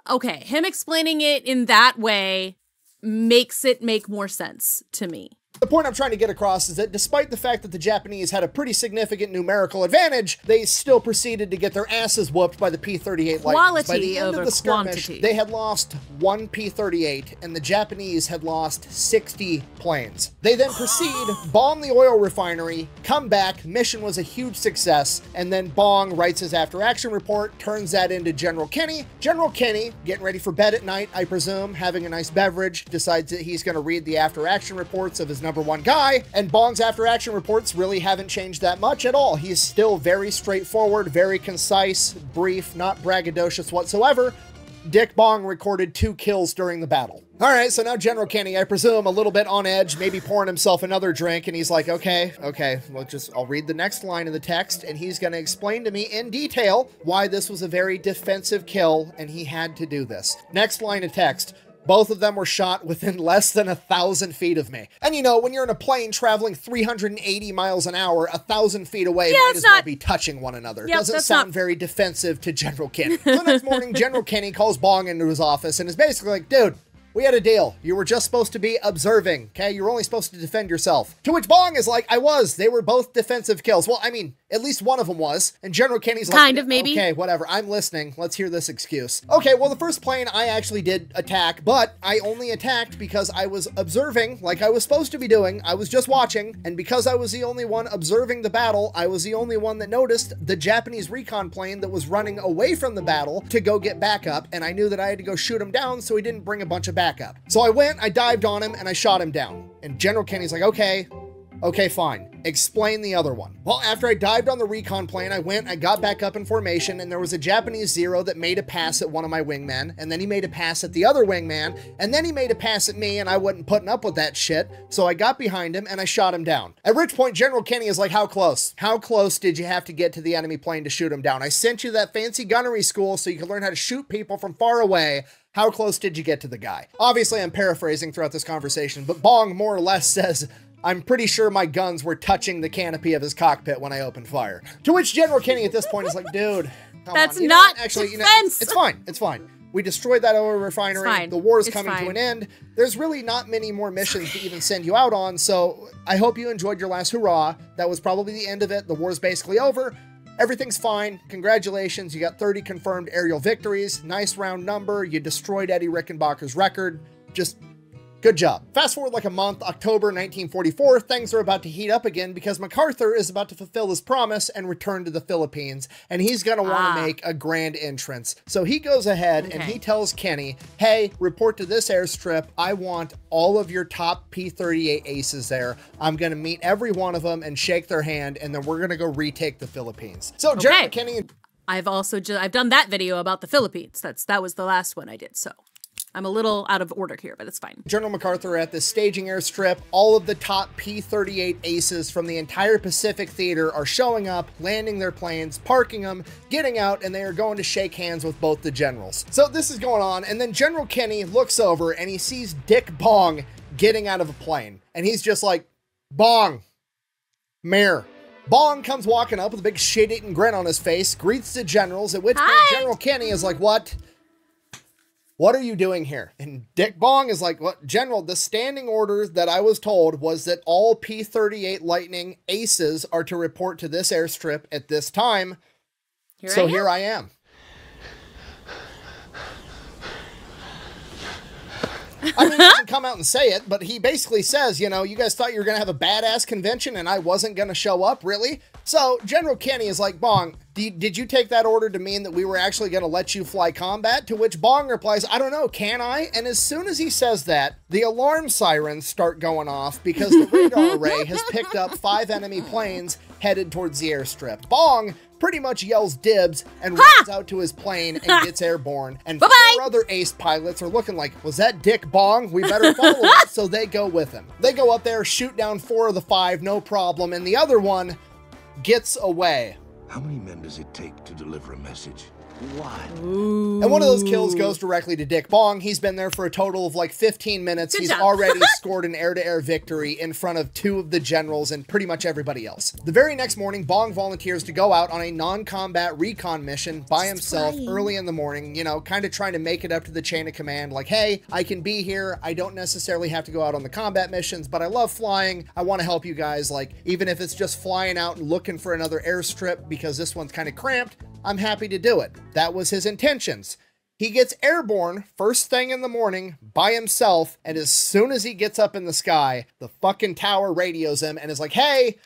Speaker 1: okay, him explaining it in that way makes it make more sense to me.
Speaker 2: The point I'm trying to get across is that despite the fact that the Japanese had a pretty significant numerical advantage, they still proceeded to get their asses whooped by the P-38 Lightnings. By the end of the skirmish, they had lost 1 P-38, and the Japanese had lost 60 planes. They then proceed, bomb the oil refinery, come back, mission was a huge success, and then Bong writes his after-action report, turns that into General Kenny. General Kenny, getting ready for bed at night, I presume, having a nice beverage, decides that he's going to read the after-action reports of his #1 guy, and Bong's after-action reports really haven't changed that much at all. He's still very straightforward, very concise, brief, not braggadocious whatsoever. Dick Bong recorded 2 kills during the battle. All right, so now General Kenny, I presume, a little bit on edge, maybe pouring himself another drink, and he's like, okay, well, I'll read the next line of the text, and he's going to explain to me in detail why this was a very defensive kill, and he had to do this. Next line of text. Both of them were shot within less than 1,000 feet of me. And you know, when you're in a plane traveling 380 miles an hour, 1,000 feet away, might as well be touching one another.
Speaker 1: Yep,
Speaker 2: Doesn't sound very defensive to General Kenny. So next morning, General Kenny calls Bong into his office and is basically like, dude, we had a deal. You were just supposed to be observing, okay? You were only supposed to defend yourself. To which Bong is like, I was. They were both defensive kills. Well, I mean, at least one of them was. And General Kenny's like,
Speaker 1: kind of, maybe.
Speaker 2: Okay, whatever. I'm listening. Let's hear this excuse. Okay, well, the first plane I actually did attack, but I only attacked because I was observing like I was supposed to be doing. I was just watching. And because I was the only one observing the battle, I was the only one that noticed the Japanese recon plane that was running away from the battle to go get backup. And I knew that I had to go shoot him down so he didn't bring a bunch of backup. So I went, I dived on him, and I shot him down. And General Kenny's like, okay, fine. Explain the other one. Well, after I dived on the recon plane, I got back up in formation, and there was a Japanese Zero that made a pass at one of my wingmen, and then he made a pass at the other wingman, and then he made a pass at me, and I wasn't putting up with that shit, so I got behind him, and I shot him down. At which point, General Kenny is like, how close? How close did you have to get to the enemy plane to shoot him down? I sent you that fancy gunnery school so you could learn how to shoot people from far away. How close did you get to the guy? Obviously, I'm paraphrasing throughout this conversation, but Bong more or less says, I'm pretty sure my guns were touching the canopy of his cockpit when I opened fire. To which General Kenny at this point is like, dude,
Speaker 1: that's not
Speaker 2: actually,
Speaker 1: defense.
Speaker 2: It's fine. It's fine. We destroyed that oil refinery. The war is coming to an end. There's really not many more missions to even send you out on, so I hope you enjoyed your last hurrah. That was probably the end of it. The war's basically over. Everything's fine. Congratulations. You got 30 confirmed aerial victories. Nice round number. You destroyed Eddie Rickenbacker's record. Just good job. Fast forward like a month, October 1944, things are about to heat up again because MacArthur is about to fulfill his promise and return to the Philippines, and he's going to want to make a grand entrance. So he goes ahead and he tells Kenny, hey, report to this airstrip. I want all of your top P-38 aces there. I'm going to meet every one of them and shake their hand, and then we're going to go retake the Philippines. So General Kenny...
Speaker 1: I've done that video about the Philippines. That was the last one I did, so... I'm a little out of order here, but it's fine.
Speaker 2: General MacArthur at the staging airstrip, all of the top P-38 aces from the entire Pacific Theater are showing up, landing their planes, parking them, getting out, and they are going to shake hands with both the generals. So this is going on, and then General Kenny looks over and he sees Dick Bong getting out of a plane. And he's just like, Bong, Mayor. Bong comes walking up with a big shit-eating grin on his face, greets the generals, at which point General Kenny is like, what? What are you doing here? And Dick Bong is like, what, General, the standing order that I was told was that all P-38 Lightning aces are to report to this airstrip at this time. Here I am. I mean, he doesn't come out and say it, but he basically says, you know, you guys thought you were going to have a badass convention and I wasn't going to show up, really? So General Kenny is like, Bong, did you take that order to mean that we were actually going to let you fly combat? To which Bong replies, I don't know, can I? And as soon as he says that, the alarm sirens start going off because the radar array has picked up 5 enemy planes headed towards the airstrip. Bong pretty much yells dibs and runs out to his plane and gets airborne. And 4 other ace pilots are looking like, was that Dick Bong? We better follow him. So they go with him. They go up there, shoot down 4 of the 5, no problem. And the other one gets away.
Speaker 10: How many men does it take to deliver a message? What?
Speaker 2: Ooh. And one of those kills goes directly to Dick Bong. He's been there for a total of like 15 minutes. He's already scored an air-to-air victory in front of 2 of the generals and pretty much everybody else. The very next morning, Bong volunteers to go out on a non-combat recon mission by himself early in the morning, you know, kind of trying to make it up to the chain of command. Like, hey, I can be here. I don't necessarily have to go out on the combat missions, but I love flying. I want to help you guys. Like, even if it's just flying out and looking for another airstrip because this one's kind of cramped, I'm happy to do it. That was his intentions. He gets airborne first thing in the morning by himself, and as soon as he gets up in the sky, the fucking tower radios him and is like, hey,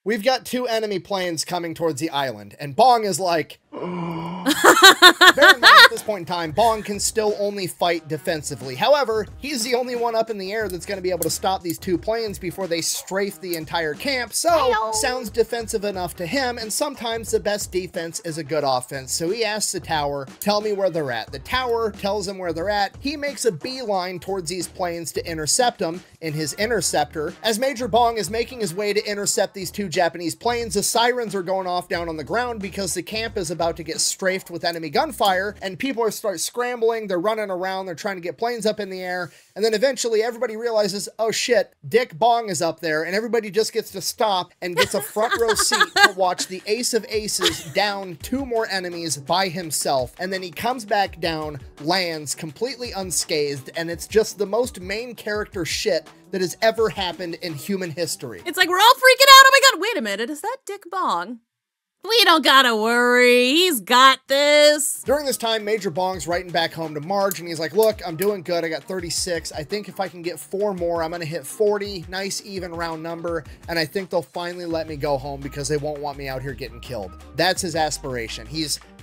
Speaker 2: We've got 2 enemy planes coming towards the island, and Bong is like... Bear in mind, at this point in time, Bong can still only fight defensively. However, he's the only one up in the air that's going to be able to stop these 2 planes before they strafe the entire camp, so sounds defensive enough to him, and sometimes the best defense is a good offense. So he asks the tower, tell me where they're at. The tower tells him where they're at. He makes a beeline towards these planes to intercept them in his interceptor. As Major Bong is making his way to intercept these 2 Japanese planes, the sirens are going off down on the ground because the camp is about to get strafed with enemy gunfire, and people start scrambling, they're running around, they're trying to get planes up in the air, and then eventually everybody realizes, oh shit, Dick Bong is up there, and everybody just gets to stop and gets a front row seat to watch the ace of aces down 2 more enemies by himself, and then he comes back down, lands completely unscathed, and it's just the most main character shit that has ever happened in human history.
Speaker 1: It's like we're all freaking out. Oh my god, wait a minute, is that Dick Bong? We don't gotta worry, he's got this.
Speaker 2: During this time, Major Bong's writing back home to Marge, and he's like, look, I'm doing good, I got 36. I think if I can get 4 more, I'm gonna hit 40, nice even round number, and I think they'll finally let me go home because they won't want me out here getting killed. That's his aspiration.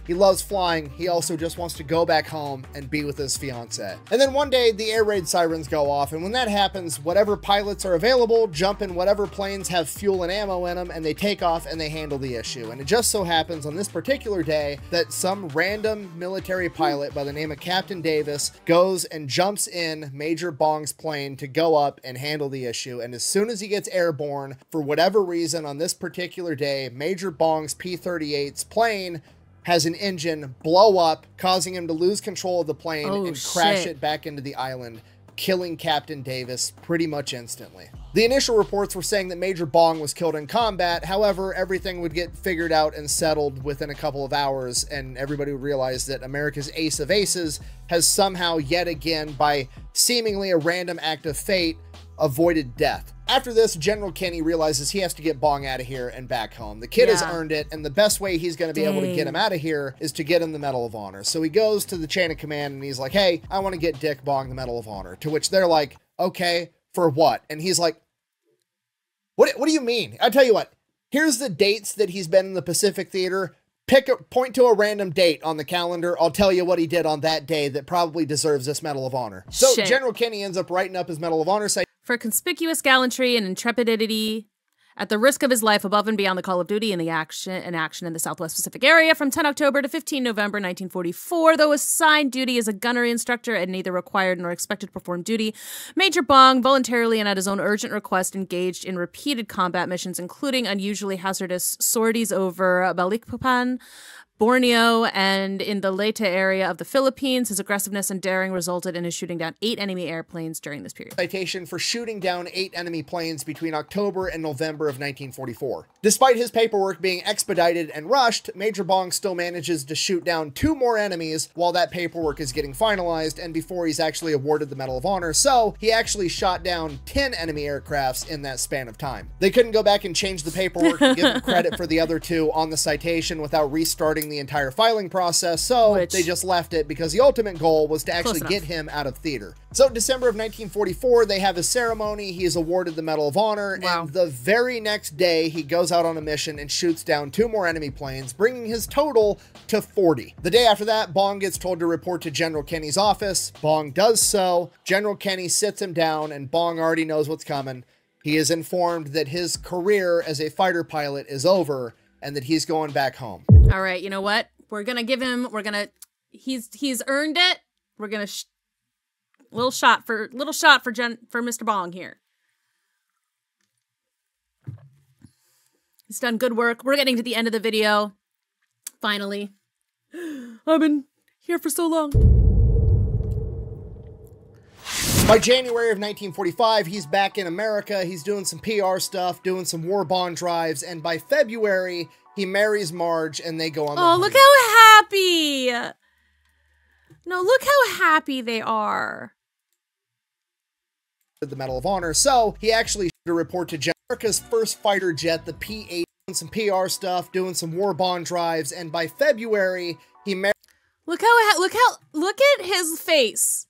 Speaker 2: He loves flying. He also just wants to go back home and be with his fiance. And then one day, the air raid sirens go off, and when that happens, whatever pilots are available jump in whatever planes have fuel and ammo in them, and they take off and they handle the issue. And it just so happens on this particular day that some random military pilot by the name of Captain Davis goes and jumps in Major Bong's plane to go up and handle the issue. And as soon as he gets airborne, for whatever reason on this particular day, Major Bong's P-38's plane has an engine blow up, causing him to lose control of the plane and crash it back into the island, killing Captain Davis pretty much instantly. The initial reports were saying that Major Bong was killed in combat. However, everything would get figured out and settled within a couple of hours, and everybody would realize that America's ace of aces has somehow yet again, by seemingly a random act of fate, avoided death. After this, General Kenny realizes he has to get Bong out of here and back home. The kid has earned it, and the best way he's going to be able to get him out of here is to get him the Medal of Honor. So he goes to the chain of command and he's like, hey, I want to get Dick Bong the Medal of Honor. To which they're like, okay, for what? And he's like, what do you mean? I'll tell you what, here's the dates that he's been in the Pacific Theater. Point to a random date on the calendar. I'll tell you what he did on that day that probably deserves this Medal of Honor. So General Kenny ends up writing up his Medal of Honor saying,
Speaker 1: for conspicuous gallantry and intrepidity at the risk of his life above and beyond the call of duty in the action in the Southwest Pacific area from 10 October to 15 November 1944, though assigned duty as a gunnery instructor and neither required nor expected to perform duty, Major Bong voluntarily and at his own urgent request engaged in repeated combat missions, including unusually hazardous sorties over Balikpapan, Borneo, and in the Leyte area of the Philippines. His aggressiveness and daring resulted in his shooting down 8 enemy airplanes during this period.
Speaker 2: Citation for shooting down 8 enemy planes between October and November of 1944. Despite his paperwork being expedited and rushed, Major Bong still manages to shoot down 2 more enemies while that paperwork is getting finalized and before he's actually awarded the Medal of Honor. So he actually shot down 10 enemy aircrafts in that span of time. They couldn't go back and change the paperwork and give him credit for the other 2 on the citation without restarting the entire filing process, so they just left it because the ultimate goal was to actually get him out of theater. So December of 1944, they have a ceremony. He is awarded the Medal of Honor, and the very next day, he goes out on a mission and shoots down 2 more enemy planes, bringing his total to 40. The day after that, Bong gets told to report to General Kenny's office. Bong does so. General Kenny sits him down, and Bong already knows what's coming. He is informed that his career as a fighter pilot is over, and that he's going back home.
Speaker 1: All right, you know what? We're gonna give him. He's earned it. We're gonna little shot for Mr. Bong here. He's done good work. We're getting to the end of the video. Finally, I've been here for so long.
Speaker 2: By January of 1945, he's back in America. He's doing some PR stuff, doing some war bond drives, and by February, he marries Marge and they go on the
Speaker 1: honeymoon. Look how happy! No, look how happy they are.
Speaker 2: The Medal of Honor. So he actually to report to America's first fighter jet, the P-8, doing some PR stuff, doing some war bond drives, and by February, he married.
Speaker 1: Look at his face.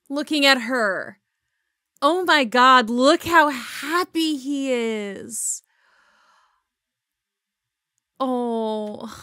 Speaker 1: Looking at her. Oh my God, look how happy he is. Oh.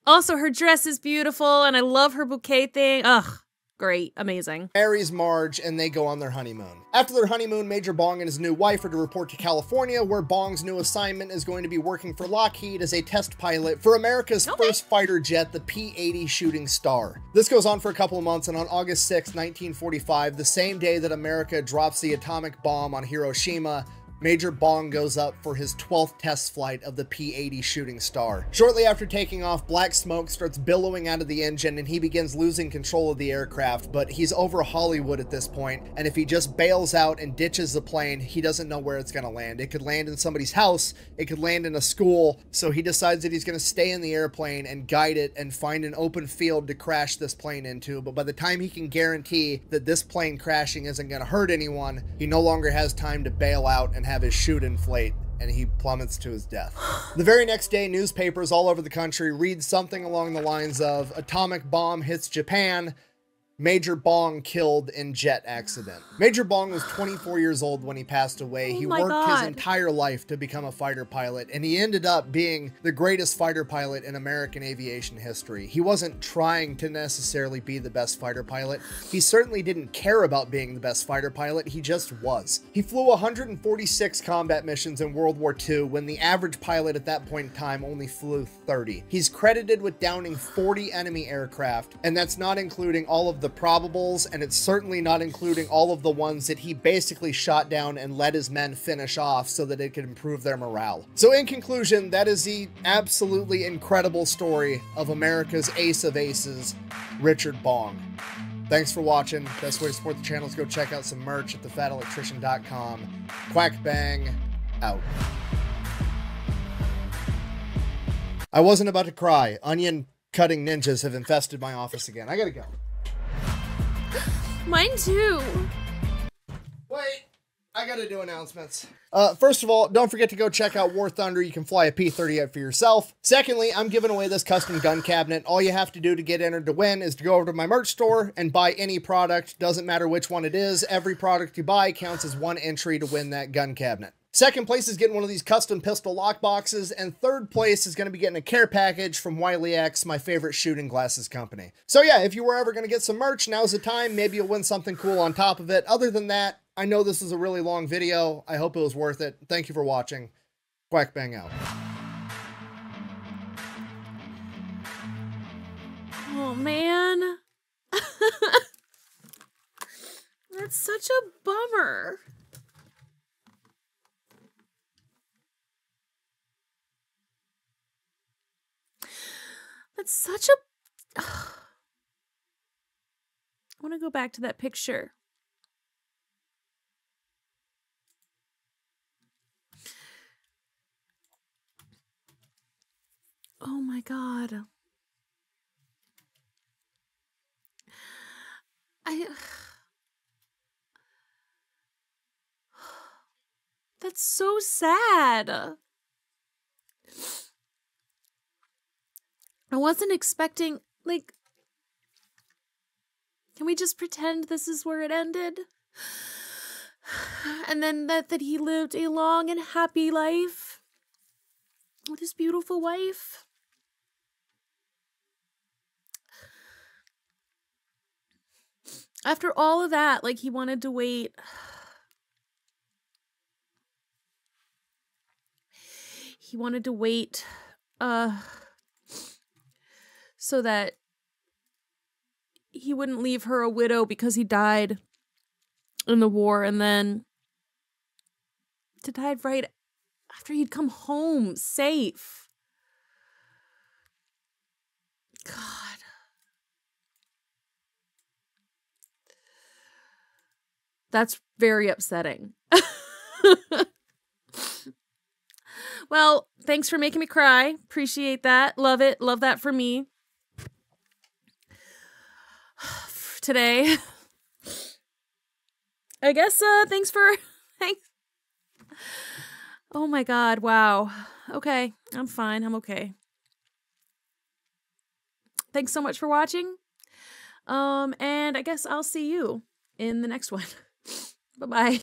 Speaker 1: Also, her dress is beautiful, and I love her bouquet thing. Ugh. Great. Amazing.
Speaker 2: Marries Marge, and they go on their honeymoon. After their honeymoon, Major Bong and his new wife are to report to California, where Bong's new assignment is going to be working for Lockheed as a test pilot for America's first fighter jet, the P-80 Shooting Star. This goes on for a couple of months, and on August 6, 1945, the same day that America drops the atomic bomb on Hiroshima, Major Bong goes up for his 12th test flight of the P-80 Shooting Star. Shortly after taking off, black smoke starts billowing out of the engine and he begins losing control of the aircraft, but he's over Hollywood at this point, and if he just bails out and ditches the plane, he doesn't know where it's going to land. It could land in somebody's house, it could land in a school, so he decides that he's going to stay in the airplane and guide it and find an open field to crash this plane into, but by the time he can guarantee that this plane crashing isn't going to hurt anyone, he no longer has time to bail out and have his chute inflate, and he plummets to his death. The very next day, newspapers all over the country read something along the lines of atomic bomb hits Japan, Major Bong killed in jet accident. Major Bong was 24 years old when he passed away. He worked his entire life to become a fighter pilot, and he ended up being the greatest fighter pilot in American aviation history. He wasn't trying to necessarily be the best fighter pilot. He certainly didn't care about being the best fighter pilot. He just was. He flew 146 combat missions in World War II when the average pilot at that point in time only flew 30. He's credited with downing 40 enemy aircraft, and that's not including all of the probables, and it's certainly not including all of the ones that he basically shot down and let his men finish off so that it could improve their morale. So in conclusion, that is the absolutely incredible story of America's ace of aces, Richard Bong. Thanks for watching. Best way to support the channel is go check out some merch at thefatelectrician.com. Quack bang, out. I wasn't about to cry. Onion cutting ninjas have infested my office again. I gotta go.
Speaker 1: Mine too.
Speaker 2: Wait, I gotta do announcements. First of all, don't forget to go check out War Thunder. You can fly a P-38 for yourself. Secondly, I'm giving away this custom gun cabinet. All you have to do to get entered to win is to go over to my merch store and buy any product. Doesn't matter which one it is. Every product you buy counts as one entry to win that gun cabinet. Second place is getting one of these custom pistol lock boxes, and third place is going to be getting a care package from Wiley X, my favorite shooting glasses company. So yeah, if you were ever going to get some merch, now's the time. Maybe you'll win something cool on top of it. Other than that, I know this is a really long video. I hope it was worth it. Thank you for watching. Quack bang out.
Speaker 1: Oh man. That's such a bummer. That's such a... I want to go back to that picture. Oh my God. That's so sad. I wasn't expecting, like, can we just pretend this is where it ended? And then that he lived a long and happy life with his beautiful wife. After all of that, like, he wanted to wait. He wanted to wait, so that he wouldn't leave her a widow because he died in the war, and then to die right after he'd come home safe. God. That's very upsetting. Well, thanks for making me cry. Appreciate that. Love it. Love that for me. Today. I guess, thanks. Oh my God. Wow. Okay. I'm fine. I'm okay. Thanks so much for watching. And I guess I'll see you in the next one. Bye-bye.